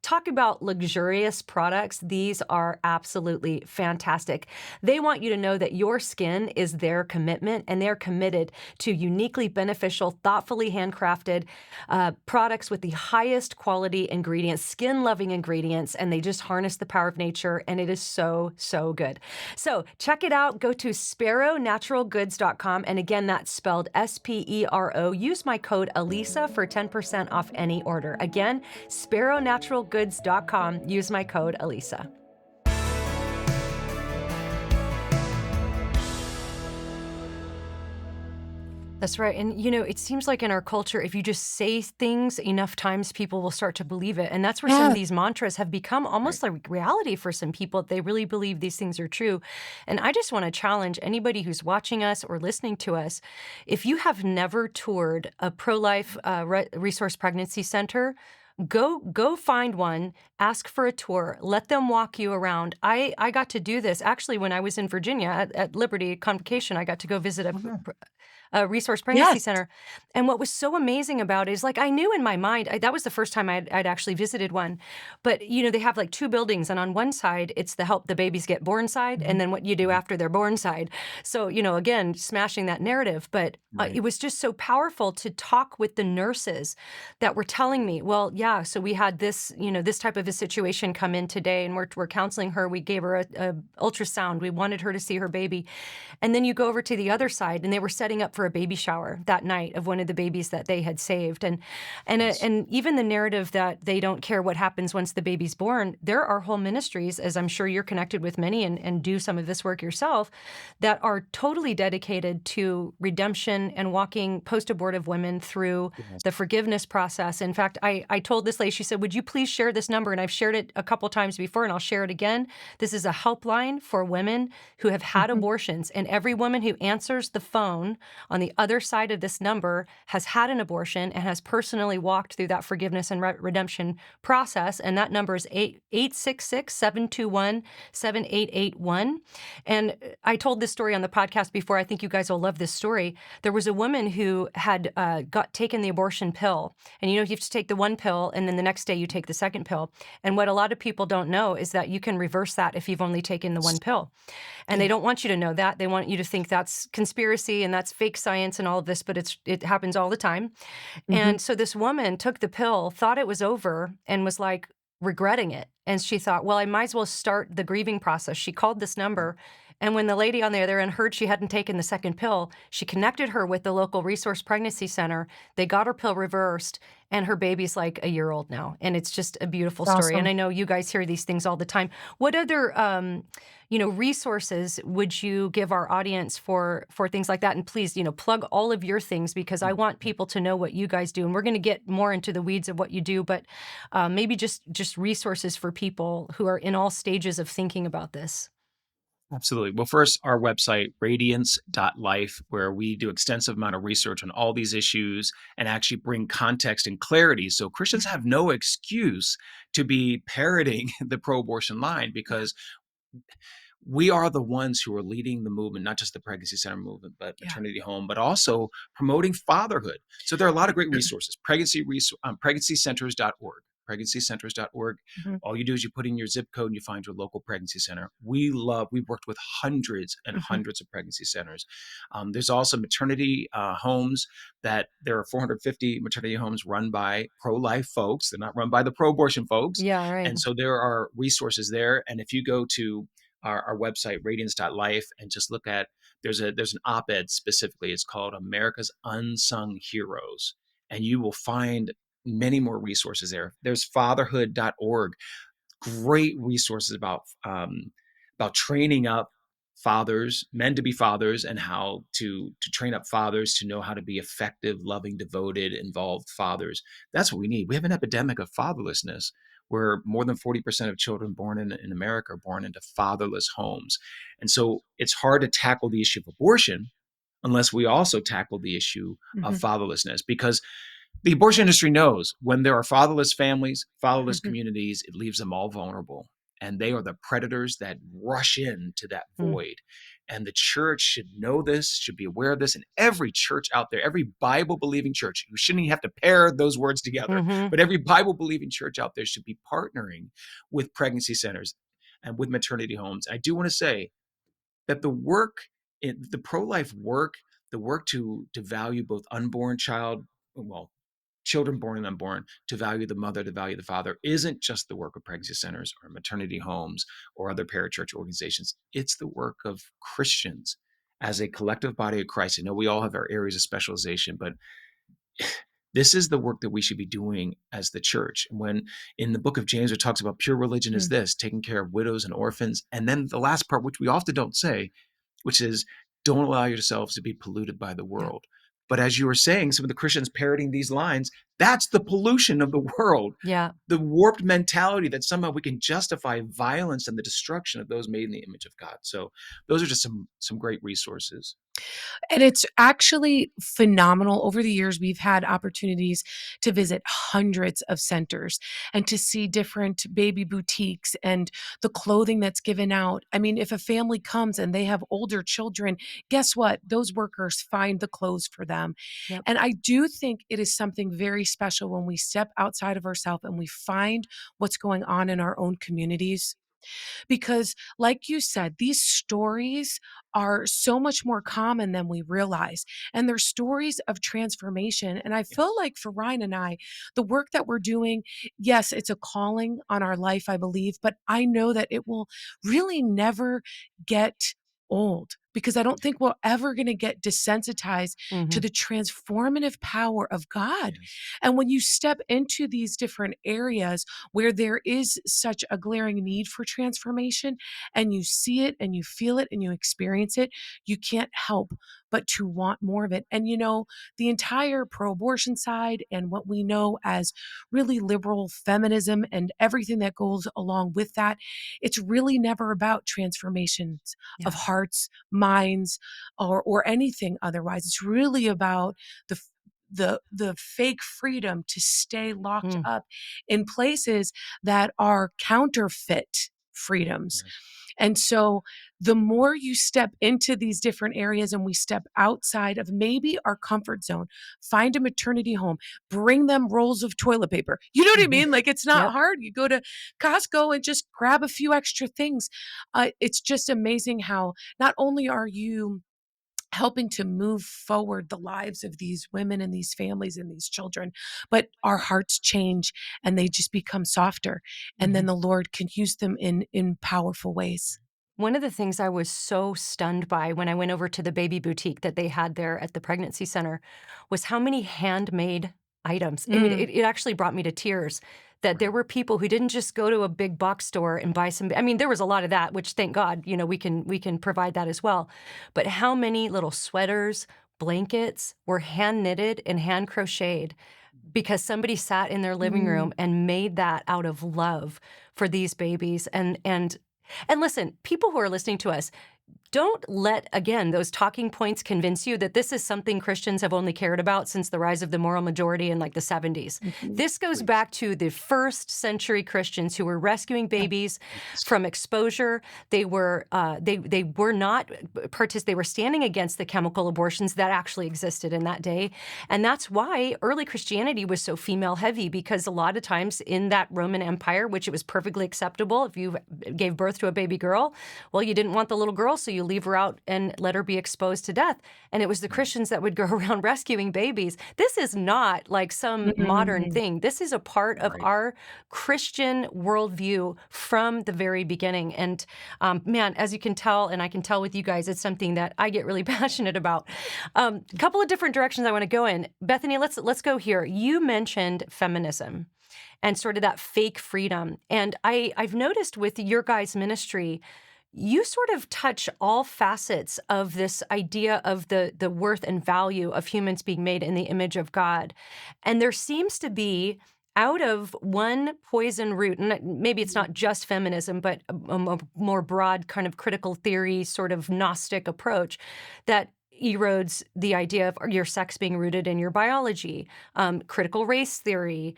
Speaker 1: Talk about luxurious products. These are absolutely fantastic. They want you to know that your skin is their commitment, and they're committed to uniquely beneficial, thoughtfully handcrafted products with the highest quality ingredients, skin-loving ingredients, and they just harness the power of nature, and it is so, so good. So check it out. Go to speronaturalgoods.com, and again, that's spelled S-P-E-R-O. Use my code Alisa for 10% off any order. Again, speronaturalgoods.com. Use my code Alisa. That's right. And, it seems like in our culture, if you just say things enough times, people will start to believe it. And that's where some of
Speaker 3: Yeah.
Speaker 1: these mantras have become almost
Speaker 2: Right.
Speaker 1: like reality for some people. They really believe these things are true. And I just want to challenge anybody who's watching us or listening to us. If you have never toured a pro-life resource pregnancy center, go find one, ask for a tour, let them walk you around. I got to do this actually when I was in Virginia at Liberty Convocation. I got to go visit
Speaker 3: Oh, yeah.
Speaker 1: a resource pregnancy
Speaker 3: Yes.
Speaker 1: center. And what was so amazing about it is, like, I knew in my mind, that was the first time I'd actually visited one. But, they have like two buildings, and on one side, it's the help the babies get born side, and
Speaker 3: Mhm.
Speaker 1: then what you do
Speaker 2: Mhm.
Speaker 1: after they're born side. So, again, smashing that narrative. But
Speaker 2: Right.
Speaker 1: it was just so powerful to talk with the nurses that were telling me, well, yeah, so we had this, this type of a situation come in today, and we're counseling her. We gave her a ultrasound. We wanted her to see her baby. And then you go over to the other side, and they were setting up for a baby shower that night of one of the babies that they had saved.
Speaker 2: Yes.
Speaker 1: And even the narrative that they don't care what happens once the baby's born, there are whole ministries, as I'm sure you're connected with many and do some of this work yourself, that are totally dedicated to redemption and walking post-abortive women through
Speaker 2: Yes.
Speaker 1: the forgiveness process. In fact, I told this lady, she said, would you please share this number? And I've shared it a couple times before, and I'll share it again. This is a helpline for women who have had
Speaker 3: Mhm.
Speaker 1: abortions, and every woman who answers the phone on the other side of this number has had an abortion and has personally walked through that forgiveness and redemption process. And that number is 866-721-7881. And I told this story on the podcast before. I think you guys will love this story. There was a woman who had got taken the abortion pill. And you have to take the one pill, and then the next day you take the second pill. And what a lot of people don't know is that you can reverse that if you've only taken the one pill. And they
Speaker 3: Yeah.
Speaker 1: don't want you to know that. They want you to think that's conspiracy and that's fake science and all of this, but it happens all the time.
Speaker 3: Mhm.
Speaker 1: And so this woman took the pill, thought it was over, and was like regretting it. And she thought, well, I might as well start the grieving process. She called this number. And when the lady on the other end heard she hadn't taken the second pill, she connected her with the local resource pregnancy center. They got her pill reversed, and her baby's like a year old now. And it's just a beautiful
Speaker 3: That's
Speaker 1: story. And
Speaker 3: awesome.
Speaker 1: I know you guys hear these things all the time. What other resources would you give our audience for things like that? And please, plug all of your things, because I want people to know what you guys do. And we're going to get more into the weeds of what you do, but maybe just resources for people who are in all stages of thinking about this.
Speaker 2: Absolutely. Well, first, our website, radiance.life, where we do extensive amount of research on all these issues and actually bring context and clarity. So Christians
Speaker 3: Yeah.
Speaker 2: have no excuse to be parroting the pro-abortion line,
Speaker 3: Yeah.
Speaker 2: because we are the ones who are leading the movement, not just the pregnancy center movement, but
Speaker 3: Yeah.
Speaker 2: maternity home, but also promoting fatherhood. So there are a lot of great resources. Pregnancycenters.org. Pregnancycenters.org.
Speaker 3: Mhm.
Speaker 2: All you do is you put in your zip code and you find your local pregnancy center. We've worked with hundreds and
Speaker 3: Mhm.
Speaker 2: hundreds of pregnancy centers. There's also maternity homes that there are 450 maternity homes run by pro-life folks. They're not run by the pro-abortion folks.
Speaker 1: Yeah, right.
Speaker 2: And so there are resources there. And if you go to our website, radiance.life, and just look at, there's an op-ed specifically. It's called America's Unsung Heroes. And you will find many more resources there. There's fatherhood.org, great resources about training up fathers, men to be fathers, and how to train up fathers to know how to be effective, loving, devoted, involved fathers. That's what we need. We have an epidemic of fatherlessness, where more than 40% of children born in America are born into fatherless homes. And so it's hard to tackle the issue of abortion unless we also tackle the issue of
Speaker 3: Mhm.
Speaker 2: fatherlessness, because the abortion industry knows when there are fatherless families, fatherless
Speaker 3: Mhm.
Speaker 2: communities, it leaves them all vulnerable. And they are the predators that rush into that
Speaker 1: Mm.
Speaker 2: void. And the church should know this, should be aware of this. And every church out there, every Bible believing church, you shouldn't even have to pair those words together,
Speaker 1: Mm-hmm.
Speaker 2: but every Bible believing church out there should be partnering with pregnancy centers and with maternity homes. I do want to say that the pro-life work, the work to value both unborn child, well, children born and unborn, to value the mother, to value the father, isn't just the work of pregnancy centers or maternity homes or other parachurch organizations. It's the work of Christians as a collective body of Christ. I know we all have our areas of specialization, but this is the work that we should be doing as the church. And when in the book of James, it talks about pure religion is
Speaker 3: Mm.
Speaker 2: this, taking care of widows and orphans. And then the last part, which we often don't say, which is, don't allow yourselves to be polluted by the
Speaker 3: Yeah.
Speaker 2: world. But as you were saying, some of the Christians parroting these lines, that's the pollution of the world.
Speaker 1: Yeah.
Speaker 2: The warped mentality that somehow we can justify violence and the destruction of those made in the image of God. So those are just some great resources.
Speaker 3: And it's actually phenomenal. Over the years, we've had opportunities to visit hundreds of centers and to see different baby boutiques and the clothing that's given out. I mean, if a family comes and they have older children, guess what? Those workers find the clothes for them.
Speaker 1: Yep.
Speaker 3: And I do think it is something very special when we step outside of ourselves and we find what's going on in our own communities, because like you said, these stories are so much more common than we realize, and they're stories of transformation. And I feel
Speaker 2: Yes.
Speaker 3: like for Ryan and I, the work that we're doing, yes, it's a calling on our life, I believe, but I know that it will really never get old, because I don't think we're ever going to get desensitized to
Speaker 1: Mm-hmm.
Speaker 3: the transformative power of God.
Speaker 2: Yes.
Speaker 3: And when you step into these different areas where there is such a glaring need for transformation, and you see it and you feel it and you experience it, you can't help but to want more of it. And the entire pro-abortion side and what we know as really liberal feminism and everything that goes along with that, it's really never about transformations of
Speaker 1: Yeah.
Speaker 3: hearts, minds, or anything otherwise. It's really about the the fake freedom to stay locked
Speaker 1: Mm.
Speaker 3: up in places that are counterfeit freedoms.
Speaker 2: Yes.
Speaker 3: And so the more you step into these different areas and we step outside of maybe our comfort zone, find a maternity home, bring them rolls of toilet paper. You know what I
Speaker 1: Mm-hmm.
Speaker 3: mean? Like, it's not
Speaker 1: Yep.
Speaker 3: hard. You go to Costco and just grab a few extra things. It's just amazing how not only are you helping to move forward the lives of these women and these families and these children, but our hearts change and they just become softer. And then
Speaker 1: Mm-hmm.
Speaker 3: the Lord can use them in powerful ways.
Speaker 1: One of the things I was so stunned by when I went over to the baby boutique that they had there at the pregnancy center was how many handmade items. I mean,
Speaker 3: Mm.
Speaker 1: it actually brought me to tears that there
Speaker 2: Right.
Speaker 1: were people who didn't just go to a big box store and buy some. I mean, there was a lot of that, which thank God, we can provide that as well. But how many little sweaters, blankets were hand knitted and hand crocheted because somebody sat in their living
Speaker 3: Mm.
Speaker 1: room and made that out of love for these babies. And And listen, people who are listening to us, don't let, again, those talking points convince you that this is something Christians have only cared about since the rise of the moral majority in like the 70s.
Speaker 3: Mhm.
Speaker 1: This goes
Speaker 2: Please.
Speaker 1: back to the first century Christians who were rescuing babies
Speaker 2: Yes.
Speaker 1: from exposure. They were they were not they were standing against the chemical abortions that actually existed in that day, and that's why early Christianity was so female heavy, because a lot of times in that Roman Empire, which it was perfectly acceptable if you gave birth to a baby girl, well, you didn't want the little girl, so you leave her out and let her be exposed to death. And it was the Christians that would go around rescuing babies. This is not like some modern
Speaker 3: Mhm.
Speaker 1: thing. This is a part of
Speaker 2: Right.
Speaker 1: our Christian worldview from the very beginning. And man, as you can tell, and I can tell with you guys, it's something that I get really passionate about. A couple of different directions I want to go in. Bethany, let's go here. You mentioned feminism and sort of that fake freedom. And I've noticed with your guys' ministry, you sort of touch all facets of this idea of the worth and value of humans being made in the image of God. And there seems to be, out of one poison root, and maybe it's not just feminism, but a more broad kind of critical theory, sort of Gnostic approach that erodes the idea of your sex being rooted in your biology, critical race theory,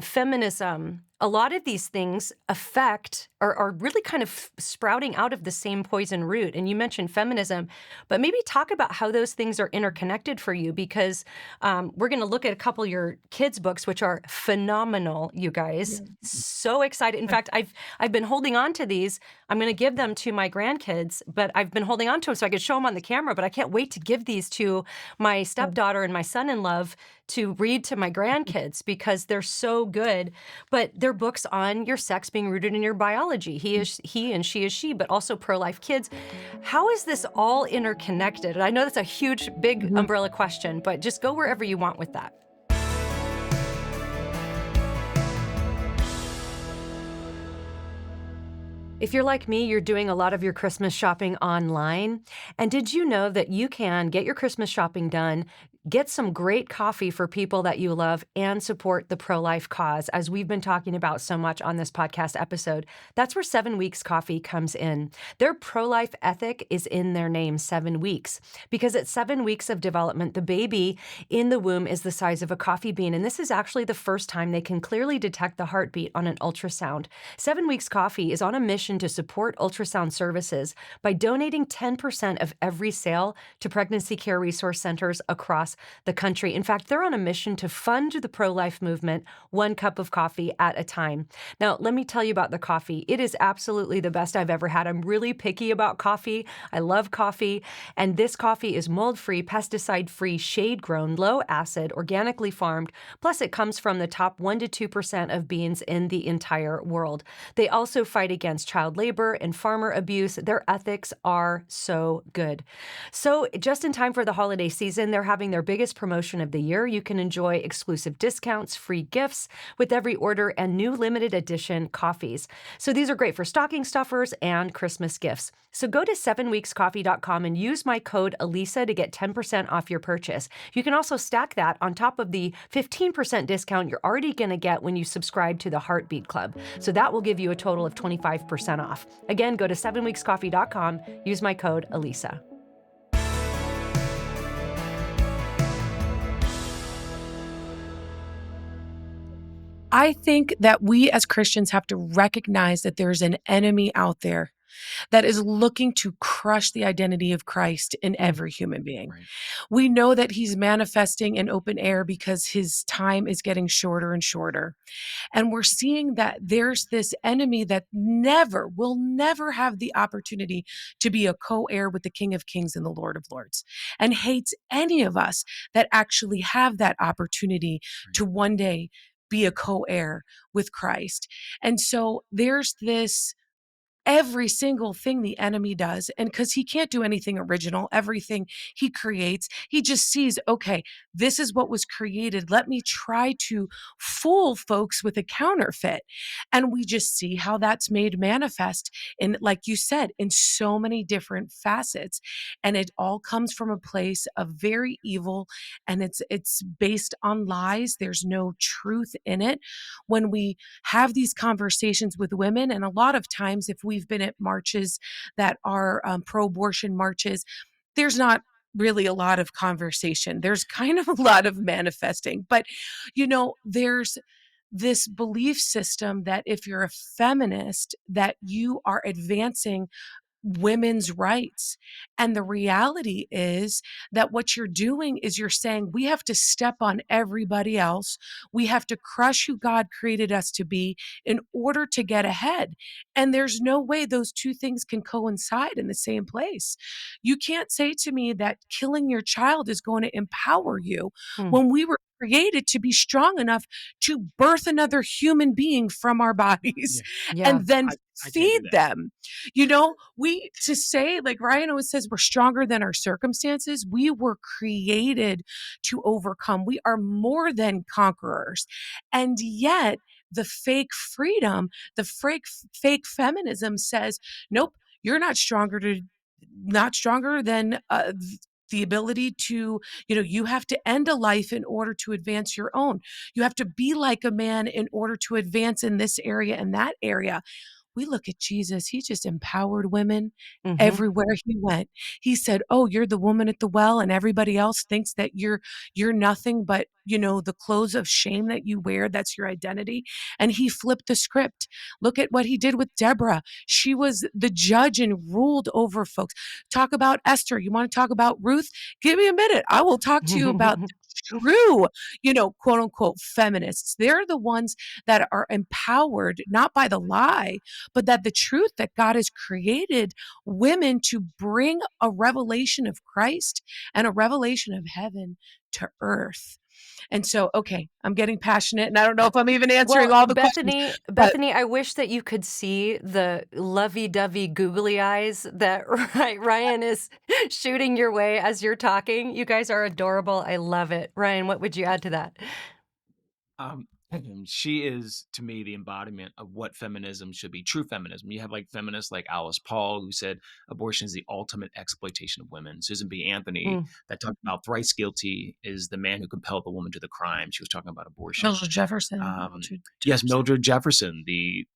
Speaker 1: feminism. A lot of these things affect or are really kind of sprouting out of the same poison root. And you mentioned feminism, but maybe talk about how those things are interconnected for you, because we're going to look at a couple of your kids' books, which are phenomenal, you guys.
Speaker 3: Yeah.
Speaker 1: So excited. In fact, I've been holding on to these. I'm going to give them to my grandkids, but I've been holding on to them so I could show them on the camera, but I can't wait to give these to my stepdaughter and my son-in-law to read to my grandkids, because they're so good. But they're books on your sex being rooted in your biology. He is he and she is she, but also pro-life kids. How is this all interconnected? And I know that's a huge, big
Speaker 3: Mhm.
Speaker 1: umbrella question, but just go wherever you want with that. If you're like me, you're doing a lot of your Christmas shopping online. And did you know that you can get your Christmas shopping done, get some great coffee for people that you love, and support the pro-life cause, as we've been talking about so much on this podcast episode? That's where 7 Weeks Coffee comes in. Their pro-life ethic is in their name, 7 weeks, because at 7 weeks of development, the baby in the womb is the size of a coffee bean. And this is actually the first time they can clearly detect the heartbeat on an ultrasound. 7 Weeks Coffee is on a mission to support ultrasound services by donating 10% of every sale to pregnancy care resource centers across the country. In fact, they're on a mission to fund the pro-life movement, one cup of coffee at a time. Now, let me tell you about the coffee. It is absolutely the best I've ever had. I'm really picky about coffee. I love coffee. And this coffee is mold-free, pesticide-free, shade-grown, low-acid, organically farmed. Plus, it comes from the top 1% to 2% of beans in the entire world. They also fight against child labor and farmer abuse. Their ethics are so good. So just in time for the holiday season, they're having their biggest promotion of the year. You can enjoy exclusive discounts, free gifts with every order, and new limited edition coffees. So these are great for stocking stuffers and Christmas gifts. So go to 7weekscoffee.com and use my code Alisa to get 10% off your purchase. You can also stack that on top of the 15% discount you're already going to get when you subscribe to the Heartbeat Club. So that will give you a total of 25% off. Again, go to 7weekscoffee.com, use my code Alisa.
Speaker 3: I think that we as Christians have to recognize that there's an enemy out there that is looking to crush the identity of Christ in every human being.
Speaker 2: Right.
Speaker 3: We know that he's manifesting in open air because his time is getting shorter and shorter. And we're seeing that there's this enemy that will never have the opportunity to be a co-heir with the King of Kings and the Lord of Lords, and hates any of us that actually have that opportunity to one day be a co-heir with Christ. And so there's this every single thing the enemy does. And because he can't do anything original, everything he creates, he just sees, okay, this is what was created. Let me try to fool folks with a counterfeit. And we just see how that's made manifest in, like you said, in so many different facets. And it all comes from a place of very evil, and it's based on lies. There's no truth in it. When we have these conversations with women, and a lot of times if we we've been at marches that are pro-abortion marches, there's not really a lot of conversation. There's kind of a lot of manifesting. But, there's this belief system that if you're a feminist, that you are advancing women's rights. And the reality is that what you're doing is you're saying we have to step on everybody else. We have to crush who God created us to be in order to get ahead. And there's no way those two things can coincide in the same place. You can't say to me that killing your child is going to empower you
Speaker 1: Mm.
Speaker 3: when we were created to be strong enough to birth another human being from our bodies
Speaker 1: Yeah.
Speaker 3: and then
Speaker 2: I can't do
Speaker 3: feed
Speaker 2: that.
Speaker 3: them. We to say, like Ryan always says, we're stronger than our circumstances. We were created to overcome. We are more than conquerors. And yet the fake freedom, the fake feminism says, nope, you're not stronger than the ability to, you have to end a life in order to advance your own. You have to be like a man in order to advance in this area and that area. We look at Jesus, he just empowered women
Speaker 1: Mm-hmm.
Speaker 3: everywhere he went. He said, "Oh, you're the woman at the well and everybody else thinks that you're nothing but, the clothes of shame that you wear, that's your identity." And he flipped the script. Look at what he did with Deborah. She was the judge and ruled over folks. Talk about Esther. You want to talk about Ruth? Give me a minute. I will talk to you about the true, quote unquote feminists. They're the ones that are empowered not by the lie, but that the truth that God has created women to bring a revelation of Christ and a revelation of heaven to earth. And so, okay, I'm getting passionate and I don't know if I'm even answering
Speaker 1: Well,
Speaker 3: all the questions,
Speaker 1: Bethany,
Speaker 3: but
Speaker 1: Bethany, I wish that you could see the lovey-dovey googly eyes that Ryan is shooting your way as you're talking. You guys are adorable. I love it. Ryan, what would you add to that?
Speaker 2: Um, she is, to me, the embodiment of what feminism should be. True feminism. You have like feminists like Alice Paul, who said abortion is the ultimate exploitation of women. Susan B. Anthony,
Speaker 1: Mm.
Speaker 2: that talked about thrice guilty is the man who compelled the woman to the crime. She was talking about abortion.
Speaker 3: Mildred Jefferson.
Speaker 2: Um, yes, Mildred Jefferson, the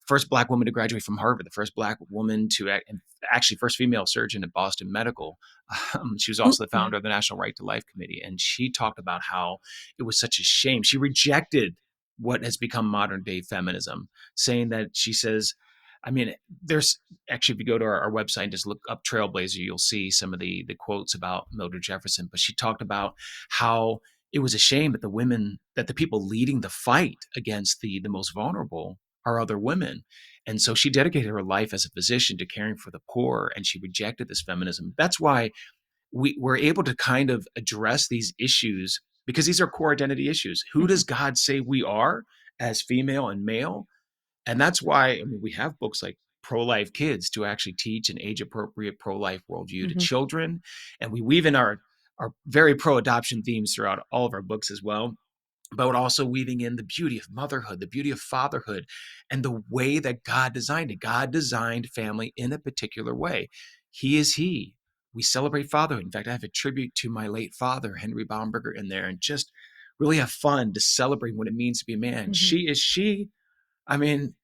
Speaker 2: first Black woman to graduate from Harvard, the first Black woman to and actually first female surgeon at Boston Medical. She was also the
Speaker 3: Yeah.
Speaker 2: founder of the National Right to Life Committee, and she talked about how it was such a shame. She rejected what has become modern day feminism, saying that she says, I mean, there's actually, if you go to our website and just look up Trailblazer, you'll see some of the quotes about Mildred Jefferson. But she talked about how it was a shame that the people leading the fight against the most vulnerable are other women. And so she dedicated her life as a physician to caring for the poor, and she rejected this feminism. That's why we're able to kind of address these issues, because these are core identity issues. Who does God say we are as female and male? And that's why, we have books like Pro-Life Kids to actually teach an age-appropriate pro-life worldview to children. And we weave in our very pro-adoption themes throughout all of our books as well, but also weaving in the beauty of motherhood, the beauty of fatherhood, and the way that God designed it. God designed family in a particular way. He is he. We celebrate fatherhood. In fact, I have a tribute to my late father, Henry Bomberger, in there, and just really have fun to celebrate what it means to be a man. She is she. I mean,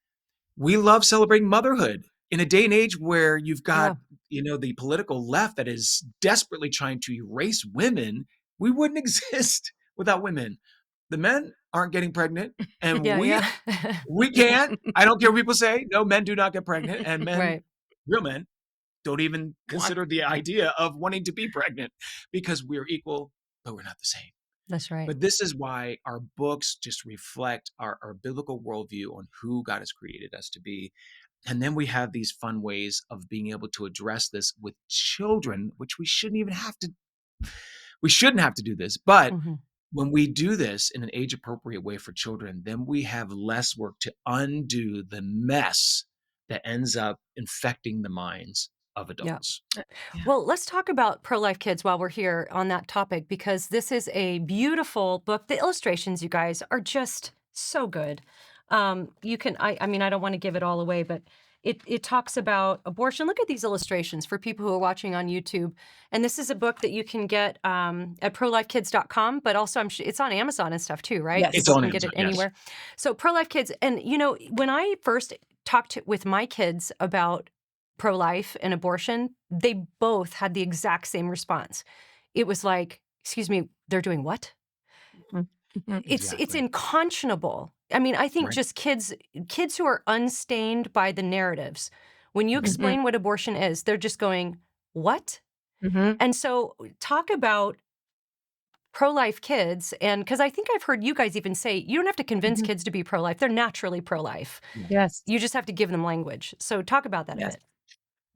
Speaker 2: we love celebrating motherhood in a day and age where you've got, the political left that is desperately trying to erase women. We wouldn't exist without women. The men aren't getting pregnant, and
Speaker 1: Yeah,
Speaker 2: we
Speaker 1: yeah.
Speaker 2: we can't. I don't care what people say. No, men do not get pregnant, and men,
Speaker 1: Right.
Speaker 2: real men, don't even consider the idea of wanting to be pregnant, because we're equal, but we're not the same.
Speaker 1: That's right.
Speaker 2: But this is why our books just reflect our biblical worldview on who God has created us to be. And then we have these fun ways of being able to address this with children, which we shouldn't have to do this. But when we do this in an age appropriate way for children, then we have less work to undo the mess that ends up infecting the minds of adults.
Speaker 1: Well, let's talk about Pro-Life Kids while we're here on that topic, because this is a beautiful book. The illustrations, you guys, are just so good. You can, I mean, I don't want to give it all away, but it talks about abortion. Look at these illustrations for people who are watching on YouTube. And this is a book that you can get at prolifekids.com, but also it's on Amazon and stuff too, right?
Speaker 3: Yes.
Speaker 2: It's
Speaker 1: People
Speaker 2: on
Speaker 1: can get
Speaker 2: Amazon,
Speaker 1: it anywhere. So Pro-Life Kids, and when I first talked with my kids about pro-life and abortion, they both had the exact same response. It was like, excuse me, they're doing what?
Speaker 3: Mhm. Mhm.
Speaker 1: It's
Speaker 2: Exactly.
Speaker 1: unconscionable. I mean, I think
Speaker 2: Right.
Speaker 1: just kids who are unstained by the narratives, when you
Speaker 2: Mhm.
Speaker 3: Mhm.
Speaker 1: explain what abortion is, they're just going, "What?"
Speaker 3: Mhm.
Speaker 1: And so talk about pro-life kids, and because I think I've heard you guys even say you don't have to convince
Speaker 3: Mhm.
Speaker 1: kids to be pro-life. They're naturally pro-life.
Speaker 2: Yeah.
Speaker 3: Yes.
Speaker 1: You just have to give them language. So talk about that a
Speaker 3: Yes.
Speaker 1: bit.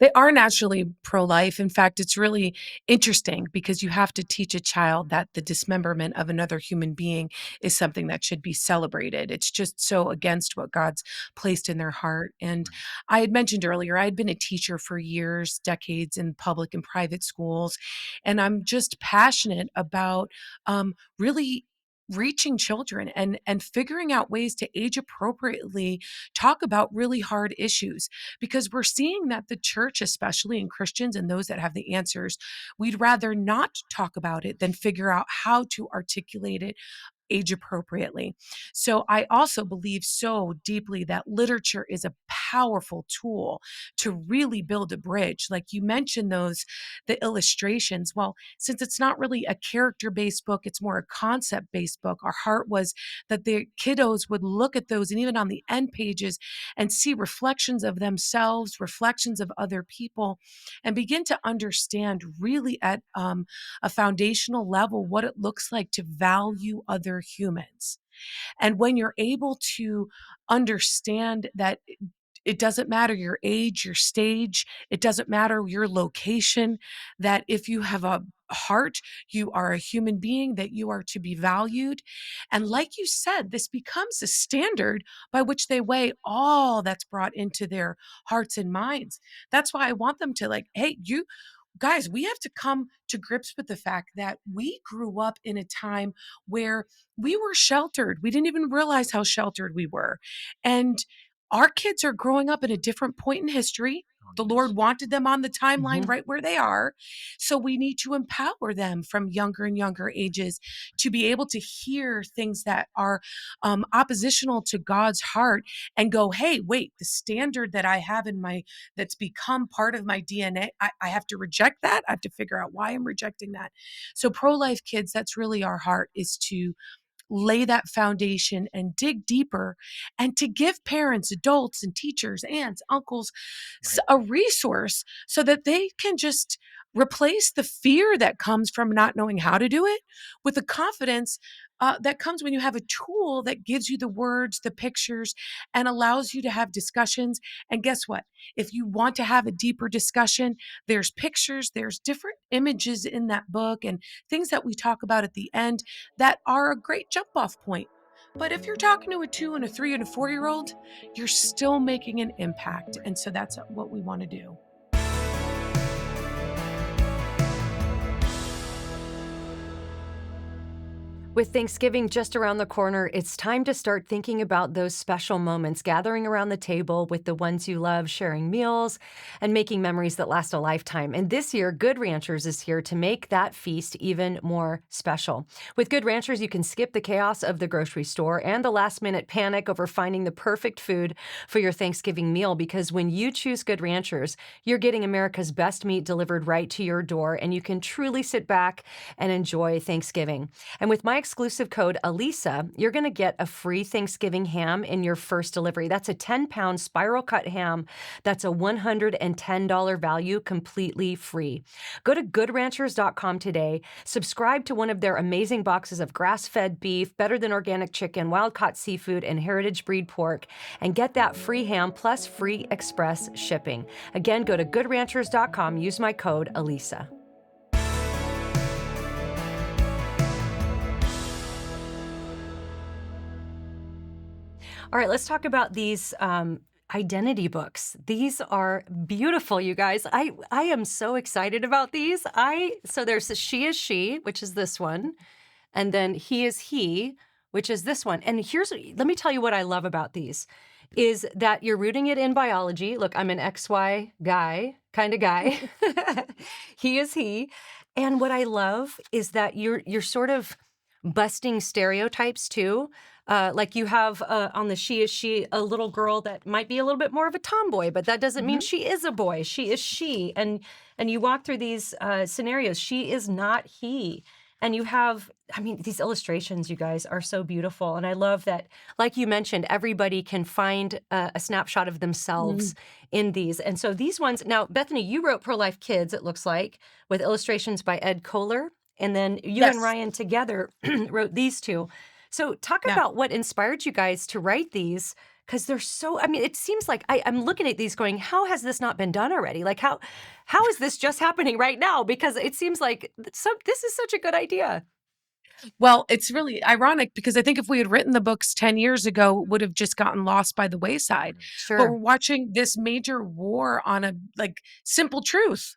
Speaker 3: They are naturally pro-life. In fact, it's really interesting because you have to teach a child that the dismemberment of another human being is something that should be celebrated. It's just so against what God's placed in their heart. And
Speaker 2: Right.
Speaker 3: I had mentioned earlier, I had been a teacher for years, decades in public and private schools, and I'm just passionate about really reaching children and figuring out ways to age appropriately talk about really hard issues, because we're seeing that the church, especially in Christians and those that have the answers, we'd rather not talk about it than figure out how to articulate it age appropriately. So I also believe so deeply that literature is a powerful tool to really build a bridge. Like you mentioned the illustrations. Well, since it's not really a character-based book, it's more a concept-based book. Our heart was that the kiddos would look at those and even on the end pages and see reflections of themselves, reflections of other people, and begin to understand really at a foundational level what it looks like to value other humans. And when you're able to understand that it doesn't matter your age, your stage, it doesn't matter your location, that if you have a heart, you are a human being, that you are to be valued. And like you said, this becomes a standard by which they weigh all that's brought into their hearts and minds. That's why I want them to, like, hey, you guys, we have to come to grips with the fact that we grew up in a time where we were sheltered. We didn't even realize how sheltered we were. And our kids are growing up at a different point in history.
Speaker 2: Oh,
Speaker 3: The
Speaker 2: yes.
Speaker 3: Lord wanted them on the timeline
Speaker 1: Mhm.
Speaker 3: right where they are. So we need to empower them from younger and younger ages to be able to hear things that are oppositional to God's heart and go, hey, wait, the standard that I have in my that's become part of my DNA. I have to reject that. I have to figure out why I'm rejecting that. So, pro life kids, that's really our heart, is to lay that foundation and dig deeper and to give parents, adults, and teachers, aunts, uncles
Speaker 2: Right.
Speaker 3: a resource so that they can just replace the fear that comes from not knowing how to do it with the confidence that comes when you have a tool that gives you the words, the pictures, and allows you to have discussions. And guess what? If you want to have a deeper discussion, there's pictures, there's different images in that book, and things that we talk about at the end that are a great jump off point. But if you're talking to a 2 and a 3 and a 4-year old, you're still making an impact.
Speaker 2: Right.
Speaker 3: And so that's what we want to do.
Speaker 1: With Thanksgiving just around the corner, it's time to start thinking about those special moments, gathering around the table with the ones you love, sharing meals, and making memories that last a lifetime. And this year, Good Ranchers is here to make that feast even more special. With Good Ranchers, you can skip the chaos of the grocery store and the last-minute panic over finding the perfect food for your Thanksgiving meal, because when you choose Good Ranchers, you're getting America's best meat delivered right to your door, and you can truly sit back and enjoy Thanksgiving. And with my exclusive code Alisa, you're going to get a free Thanksgiving ham in your first delivery. That's a 10-pound spiral cut ham. That's a $110 value, completely free. Go to goodranchers.com today. Subscribe to one of their amazing boxes of grass-fed beef, better than organic chicken, wild-caught seafood, and heritage breed pork, and get that free ham plus free express shipping. Again, go to goodranchers.com. Use my code Alisa. All right, let's talk about these identity books. These are beautiful, you guys. I am so excited about these. So there's a She is She, which is this one, and then He is He, which is this one. And let me tell you what I love about these is that you're rooting it in biology. Look, I'm an XY guy, kind of guy. He is he. And what I love is that you're sort of busting stereotypes too. Like you have on the she is she a little girl that might be a little bit more of a tomboy, but that doesn't mean
Speaker 3: Mhm.
Speaker 1: she is a boy. She is she, and you walk through these scenarios. She is not he, and you have. I mean, these illustrations, you guys, are so beautiful, and I love that. Like you mentioned, everybody can find a snapshot of themselves
Speaker 3: Mm.
Speaker 1: in these, and so these ones. Now, Bethany, you wrote Pro-Life Kids. It looks like with illustrations by Ed Kohler, and then you and
Speaker 3: Yes.
Speaker 1: Ryan together wrote these two. So talk
Speaker 3: Yeah.
Speaker 1: about what inspired you guys to write these because they're so, I mean, it seems like I'm looking at these going, how has this not been done already? Like how is this just happening right now? Because it seems like this is such a good idea.
Speaker 3: Well, it's really ironic because I think if we had written the books 10 years ago, it would have just gotten lost by the wayside. But we're
Speaker 1: Sure.
Speaker 3: watching this major war on a like simple truth.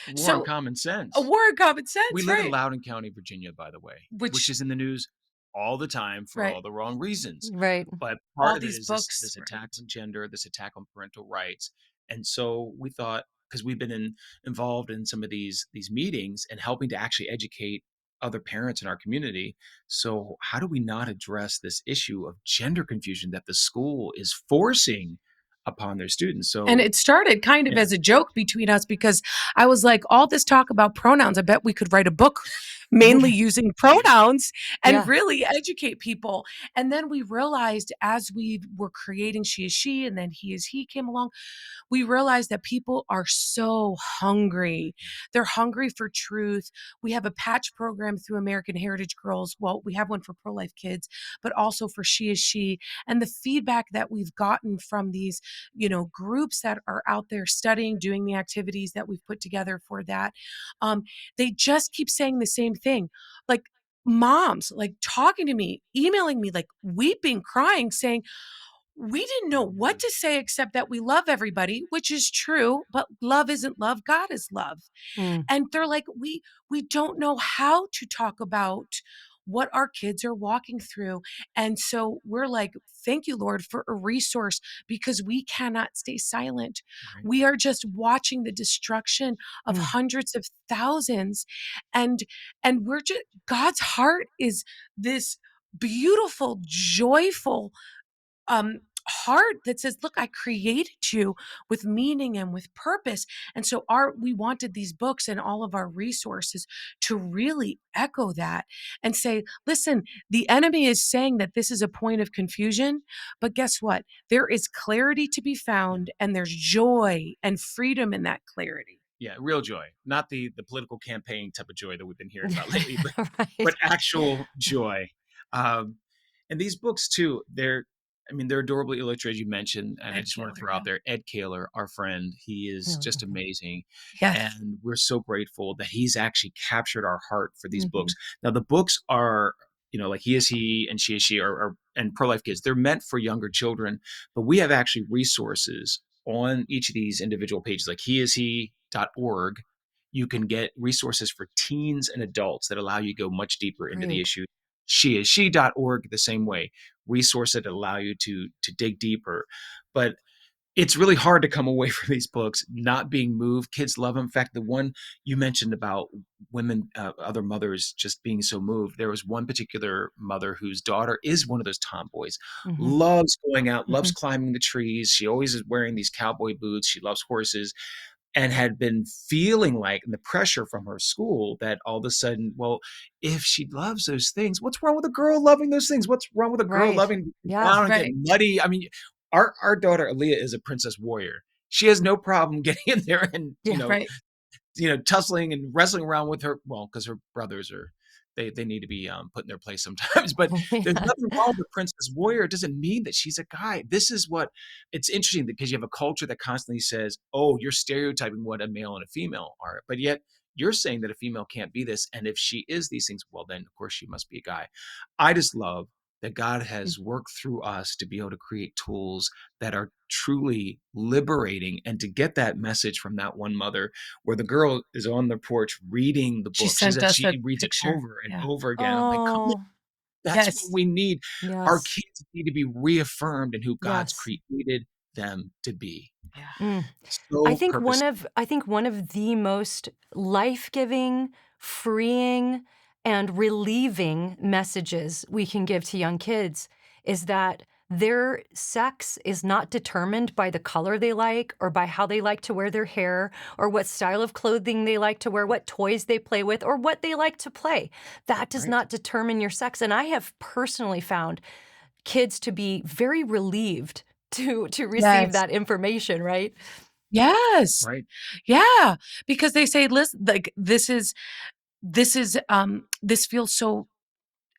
Speaker 2: War on
Speaker 3: So
Speaker 2: common
Speaker 3: a
Speaker 2: sense.
Speaker 3: war of common
Speaker 2: We
Speaker 3: sense,
Speaker 2: live in
Speaker 3: right?
Speaker 2: Loudoun County, Virginia, by the way, which
Speaker 3: Which
Speaker 2: is in the news all the time for
Speaker 3: right.
Speaker 2: all the wrong reasons.
Speaker 1: Right.
Speaker 2: But part
Speaker 3: All
Speaker 2: of it
Speaker 3: these
Speaker 2: is this
Speaker 3: books,
Speaker 2: this
Speaker 3: right.
Speaker 2: attack on gender, this attack on parental rights. And so we thought, because we've been involved in some of these meetings and helping to actually educate other parents in our community. So how do we not address this issue of gender confusion that the school is forcing upon their students?
Speaker 3: And
Speaker 2: So
Speaker 3: it started kind of
Speaker 2: yeah.
Speaker 3: as a joke between us because I was like, all this talk about pronouns, I bet we could write a book mainly using pronouns and
Speaker 1: Yeah.
Speaker 3: really educate people. And then we realized as we were creating She is She and then He is He came along, we realize that people are so hungry. They're hungry for truth. We have a patch program through American Heritage Girls. Well, we have one for pro-life kids, but also for She is She. And the feedback that we've gotten from these, groups that are out there studying, doing the activities that we've put together for that, they just keep saying the same thing. Like moms, like talking to me, emailing me, like weeping, crying, saying, we didn't know what to say except that we love everybody, which is true, but love isn't love. God is love.
Speaker 1: Mm.
Speaker 3: And they're like, we don't know how to talk about what our kids are walking through. And so we're like, thank you, Lord, for a resource because we cannot stay silent.
Speaker 2: Right.
Speaker 3: We are just watching the destruction of
Speaker 1: Mm.
Speaker 3: hundreds of thousands. And we're just God's heart is this beautiful, joyful heart that says, look, I created you with meaning and with purpose. And so we wanted these books and all of our resources to really echo that and say, listen, the enemy is saying that this is a point of confusion, but guess what? There is clarity to be
Speaker 2: Yeah.
Speaker 3: found and there's joy and freedom in that clarity.
Speaker 2: Yeah, real joy, not the political campaign type of joy that we've been hearing about lately, but
Speaker 1: Right.
Speaker 2: actual joy. Um, and these books too, they're adorably illustrated. You mentioned, and I
Speaker 3: Ed
Speaker 2: just want to
Speaker 3: Killer,
Speaker 2: throw out
Speaker 3: yeah.
Speaker 2: there Ed Kaler, our friend. He is just amazing,
Speaker 3: Yes.
Speaker 2: and we're so grateful that he's actually captured our heart for these
Speaker 1: Hmm.
Speaker 2: books. Now, the books are, like He is He and She is She, and Pro Life Kids. They're meant for younger children, but we have actually resources on each of these individual pages, like heishe.org. You can get resources for teens and adults that allow you to go much deeper into the
Speaker 1: Great.
Speaker 2: issue. Sheisshe.org, the same way, resources that allow you to dig deeper. But it's really hard to come away from these books not being moved. Kids love them. In fact, the one you mentioned about women, other mothers just being so moved. There was one particular mother whose daughter is one of those tomboys,
Speaker 1: Hmm.
Speaker 2: loves going out, loves
Speaker 1: Hmm.
Speaker 2: climbing the trees. She always is wearing these cowboy boots. She loves horses and had been feeling like the pressure from her school that all of a sudden, well, if she loves those things, what's wrong with a girl loving those things? What's wrong with a girl
Speaker 1: Right.
Speaker 2: loving to get
Speaker 1: Yeah.
Speaker 2: down and get
Speaker 3: Right.
Speaker 2: muddy? I mean, our daughter Aaliyah is a princess warrior. She has no problem getting in there and
Speaker 1: Yeah.
Speaker 3: Right.
Speaker 2: tussling and wrestling around with her. Well, because her brothers are they need to be put in their place sometimes. But there's
Speaker 1: Yeah.
Speaker 2: nothing wrong with Princess Warrior. It doesn't mean that she's a guy. This is what it's interesting because you have a culture that constantly says, "Oh, you're stereotyping what a male and a female are," but yet you're saying that a female can't be this, and if she is these things, well, then of course she must be a guy. I just love that God has worked through us to be able to create tools that are truly liberating and to get that message from that one mother where the girl is on the porch reading the
Speaker 3: She
Speaker 2: book. She
Speaker 3: sent
Speaker 2: said
Speaker 3: us a
Speaker 2: she reads it
Speaker 3: picture.
Speaker 2: over and
Speaker 3: Yeah.
Speaker 2: over again. I'm like, come on,
Speaker 1: Oh,
Speaker 2: that's what
Speaker 3: Yes.
Speaker 2: we need. Our
Speaker 1: yes.
Speaker 2: kids need to be reaffirmed in who God's
Speaker 1: Yes.
Speaker 2: created them to be.
Speaker 3: Yeah.
Speaker 1: Mm. I
Speaker 2: So
Speaker 1: think
Speaker 2: purpose.
Speaker 1: one of the most life-giving, freeing, and relieving messages we can give to young kids is that their sex is not determined by the color they like or by how they like to wear their hair or what style of clothing they like to wear, what toys they play with, or what they like to play. That does
Speaker 2: Right.
Speaker 1: not determine your sex. And I have personally found kids to be very relieved to receive
Speaker 3: Yes.
Speaker 1: that information, right?
Speaker 3: Yes.
Speaker 2: Right.
Speaker 3: Yeah, because they say, "Listen, like, this feels so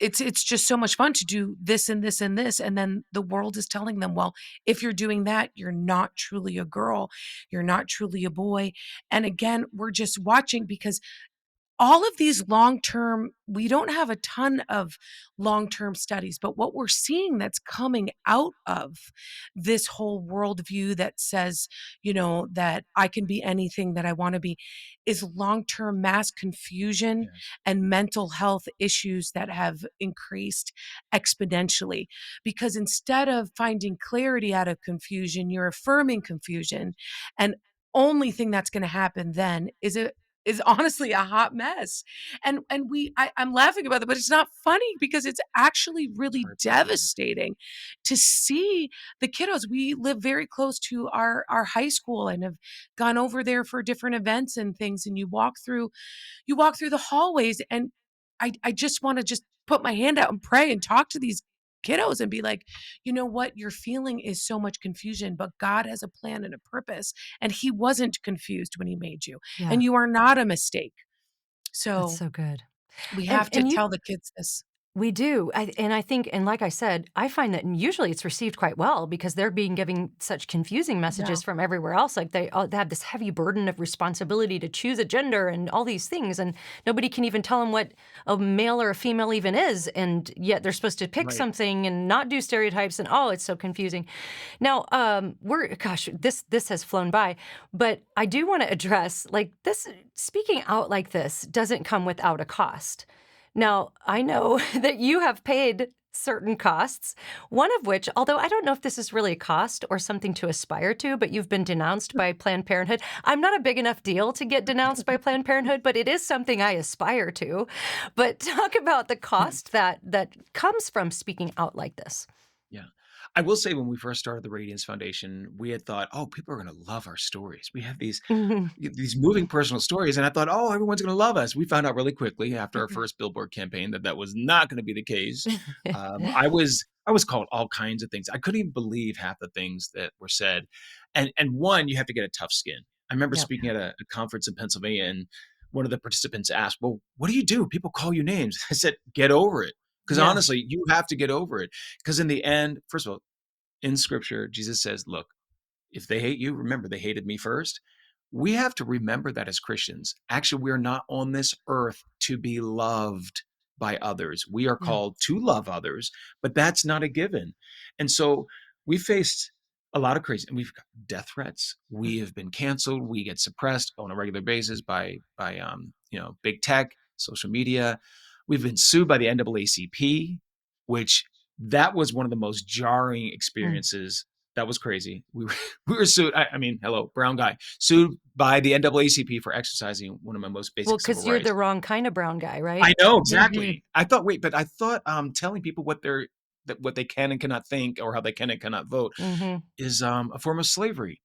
Speaker 3: it's just so much fun to do this and this and this," and then the world is telling them, "Well, if you're doing that, you're not truly a girl, you're not truly a boy," and again, we're just watching because all of these long-term we don't have a ton of long-term studies, but what we're seeing that's coming out of this whole worldview that says, that I can be anything that I wanna be, is long-term mass confusion
Speaker 2: Yes.
Speaker 3: and mental health issues that have increased exponentially. Because instead of finding clarity out of confusion, you're affirming confusion, and only thing that's gonna happen then is honestly a hot mess. I'm laughing about it, but it's not funny because it's actually
Speaker 2: It's
Speaker 3: really
Speaker 2: heartbreaking.
Speaker 3: devastating to see the kiddos. We live very close to our high school and have gone over there for different events and things. And you walk through the hallways and I just want to just put my hand out and pray and talk to these kiddos and be like, you know what you're feeling is so much confusion, but God has a plan and a purpose, and he wasn't confused when he made you,
Speaker 1: Yeah,
Speaker 3: and you are not a mistake.
Speaker 1: that's
Speaker 3: So
Speaker 1: so good.
Speaker 3: we
Speaker 1: And
Speaker 3: have to
Speaker 1: and you
Speaker 3: tell the kids this.
Speaker 1: We do. I think, and like I said, I find that usually it's received quite well because they're being given such confusing
Speaker 3: Yeah.
Speaker 1: messages from everywhere else. Like they have this heavy burden of responsibility to choose a gender and all these things, and nobody can even tell them what a male or a female even is, and yet they're supposed to pick
Speaker 2: Right.
Speaker 1: something and not do stereotypes, and oh, it's so confusing. Now, this has flown by, but I do want to address like this. Speaking out like this doesn't come without a cost. Now, I know that you have paid certain costs, one of which, although I don't know if this is really a cost or something to aspire to, but you've been denounced by Planned Parenthood. I'm not a big enough deal to get denounced by Planned Parenthood, but it is something I aspire to. But talk about the cost that comes from speaking out like this.
Speaker 2: Yeah. I will say when we first started the Radiance Foundation, we had thought, "Oh, people are gonna love our stories." We have
Speaker 1: Mhm.
Speaker 2: these moving personal stories, and I thought, "Oh, everyone's gonna love us." We found out really quickly after our first billboard campaign that that was not gonna be the case. I was called all kinds of things. I couldn't even believe half the things that were said. And one, you have to get a tough skin. I remember
Speaker 1: Yep.
Speaker 2: speaking at a conference in Pennsylvania, and one of the participants asked, "Well, what do you do? People call you names." I said, "Get over it." Because
Speaker 1: Yeah.
Speaker 2: honestly, you have to get over it. Because in the end, first of all, in scripture, Jesus says, "Look, if they hate you, remember they hated me first." We have to remember that as Christians. Actually, we're not on this earth to be loved by others. We are
Speaker 1: Yeah.
Speaker 2: called to love others, but that's not a given. And so we faced a lot of crazy, and we've got death threats. We have been canceled. We get suppressed on a regular basis by big tech, social media. We've been sued by the NAACP, which that was one of the most jarring
Speaker 1: Mm.
Speaker 2: experiences. That was crazy. We were sued. I mean, hello, brown guy, sued by the NAACP for exercising one of my most
Speaker 1: Well,
Speaker 2: basic civil
Speaker 1: because you're
Speaker 2: rights.
Speaker 1: the wrong kind of brown guy, right?
Speaker 2: I know
Speaker 1: Mhm.
Speaker 2: exactly. I thought, wait, but I thought telling people what they can and cannot think or how they can and cannot vote
Speaker 1: Mhm.
Speaker 2: is a form of slavery.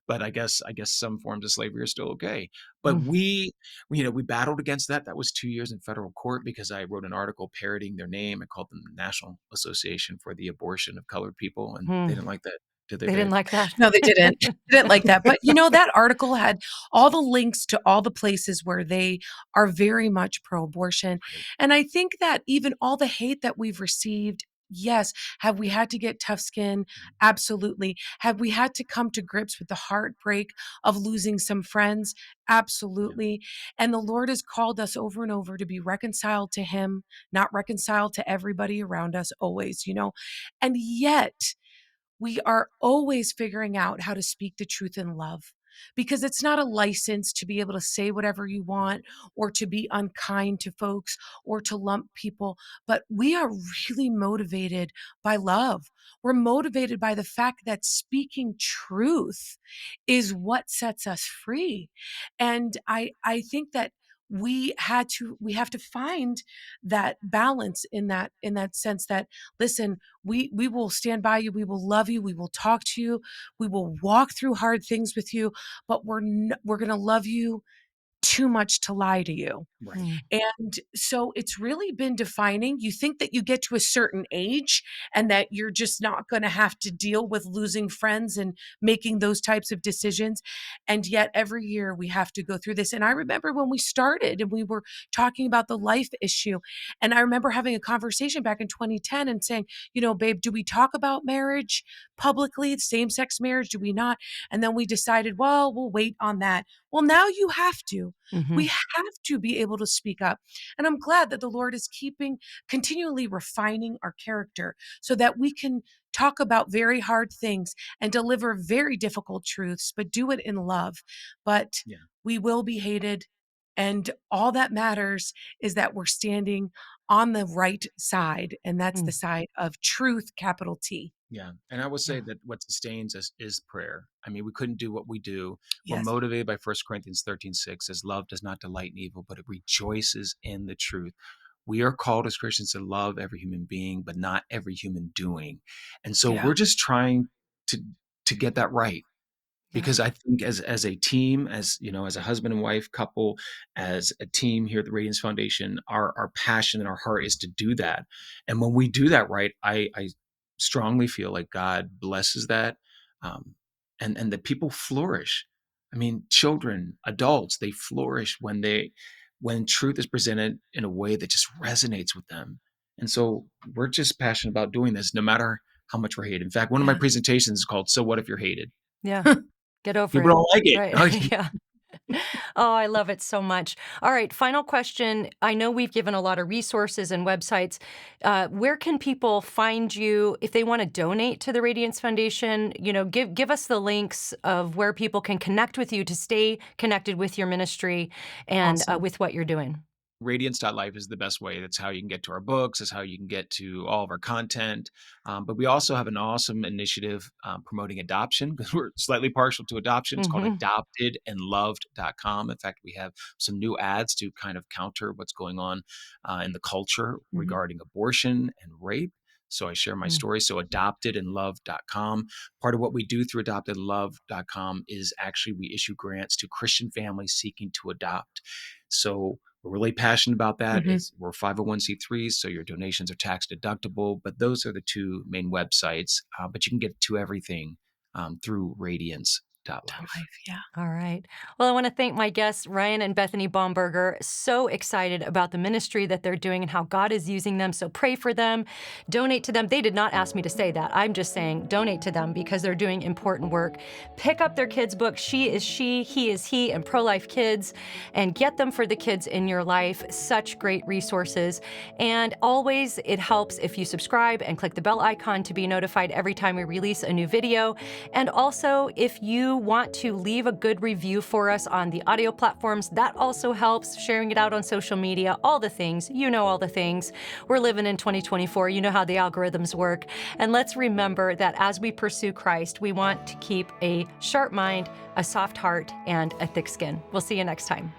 Speaker 2: But I guess some forms of slavery are still okay. But
Speaker 1: Mm.
Speaker 2: we battled against that. That was 2 years in federal court because I wrote an article parodying their name. I called them the National Association for the Abortion of Colored People, and they
Speaker 1: Mm.
Speaker 2: didn't like that, did they,
Speaker 1: They didn't
Speaker 2: babe?
Speaker 1: like that?
Speaker 3: No, they didn't. Didn't like that. But that article had all the links to all the places where they are very much pro-abortion.
Speaker 2: Right.
Speaker 3: And I think that even all the hate that we've received, yes, have we had to get tough skin? Absolutely. Have we had to come to grips with the heartbreak of losing some friends?
Speaker 2: Yeah.
Speaker 3: Absolutely. And the Lord has called us over and over to be reconciled to him, not reconciled to everybody around us always. And yet we are always figuring out how to speak the truth in love, because it's not a license to be able to say whatever you want or to be unkind to folks or to lump people, but we are really motivated by love. We're motivated by the fact that speaking truth is what sets us free. And I think that we have to find that balance in that sense that, listen, we will stand by you, we will love you, we will talk to you, we will walk through hard things with you, but we're going to love you too much to lie to you.
Speaker 2: Right.
Speaker 1: Mm.
Speaker 3: And so it's really been defining. You think that you get to a certain age and that you're just not going to have to deal with losing friends and making those types of decisions. And yet every year we have to go through this. And I remember when we started and we were talking about the life issue. And I remember having a conversation back in 2010 and saying, babe, do we talk about marriage publicly, same-sex marriage? Do we not? And then we decided, well, we'll wait on that. Well, now you have to.
Speaker 1: Mhm.
Speaker 3: We have to be able to speak up. And I'm glad that the Lord is continually refining our character so that we can talk about very hard things and deliver very difficult truths, but do it in love. But
Speaker 2: Yeah.
Speaker 3: we will be hated. And all that matters is that we're standing on the right side. And that's the
Speaker 1: Mm.
Speaker 3: side of truth, capital T.
Speaker 2: Yeah. And I will say
Speaker 1: Yeah.
Speaker 2: that what sustains us is prayer. I mean, we couldn't do what we do. We're
Speaker 3: Yes.
Speaker 2: motivated by 1 Corinthians 13:6, says, love does not delight in evil, but it rejoices in the truth. We are called as Christians to love every human being, but not every human doing. And so
Speaker 3: Yeah.
Speaker 2: we're just trying to get that right.
Speaker 1: Yeah.
Speaker 2: Because I think as a team, as as a husband and wife couple, as a team here at the Radiance Foundation, our passion and our heart is to do that. And when we do that right, I strongly feel like God blesses that, and that people flourish. I mean, children, adults, they flourish when truth is presented in a way that just resonates with them. And so we're just passionate about doing this, no matter how much we're hated. In fact, one of my
Speaker 3: Yeah.
Speaker 2: presentations is called "So What If You're Hated?"
Speaker 1: Yeah. Get over
Speaker 2: People
Speaker 1: it.
Speaker 2: don't like it.
Speaker 1: Right. Yeah. Oh, I love it so much. All right, final question. I know we've given a lot of resources and websites. Where can people find you if they want to donate to the Radiance Foundation? Give us the links of where people can connect with you to stay connected with your ministry and
Speaker 3: Awesome.
Speaker 1: with what you're doing.
Speaker 2: Radiance.life is the best way. That's how you can get to our books. That's how you can get to all of our content. But we also have an awesome initiative promoting adoption, because we're slightly partial to adoption. It's called
Speaker 1: Mhm.
Speaker 2: adoptedandloved.com. In fact, we have some new ads to kind of counter what's going on in the culture
Speaker 3: Mhm.
Speaker 2: regarding abortion and rape. So I share my
Speaker 1: Mm.
Speaker 2: story. So adoptedandloved.com. Part of what we do through adoptedandloved.com is actually we issue grants to Christian families seeking to adopt. So we're really passionate about that.
Speaker 3: Mhm.
Speaker 2: We're 501c3s, so your donations are tax deductible. But those are the two main websites. But you can get to everything through radiance.life.
Speaker 3: Life. Yeah.
Speaker 1: All right. Well, I want to thank my guests, Ryan and Bethany Bomberger. So excited about the ministry that they're doing and how God is using them. So pray for them, donate to them. They did not ask me to say that. I'm just saying donate to them because they're doing important work. Pick up their kids' book, She is She, He is He, and Pro-Life Kids, and get them for the kids in your life. Such great resources. And always, it helps if you subscribe and click the bell icon to be notified every time we release a new video. And also, if you want to leave a good review for us on the audio platforms, that also helps. Sharing it out on social media, all the things. You know all the things. We're living in 2024. You know how the algorithms work. And let's remember that as we pursue Christ, we want to keep a sharp mind, a soft heart, and a thick skin. We'll see you next time.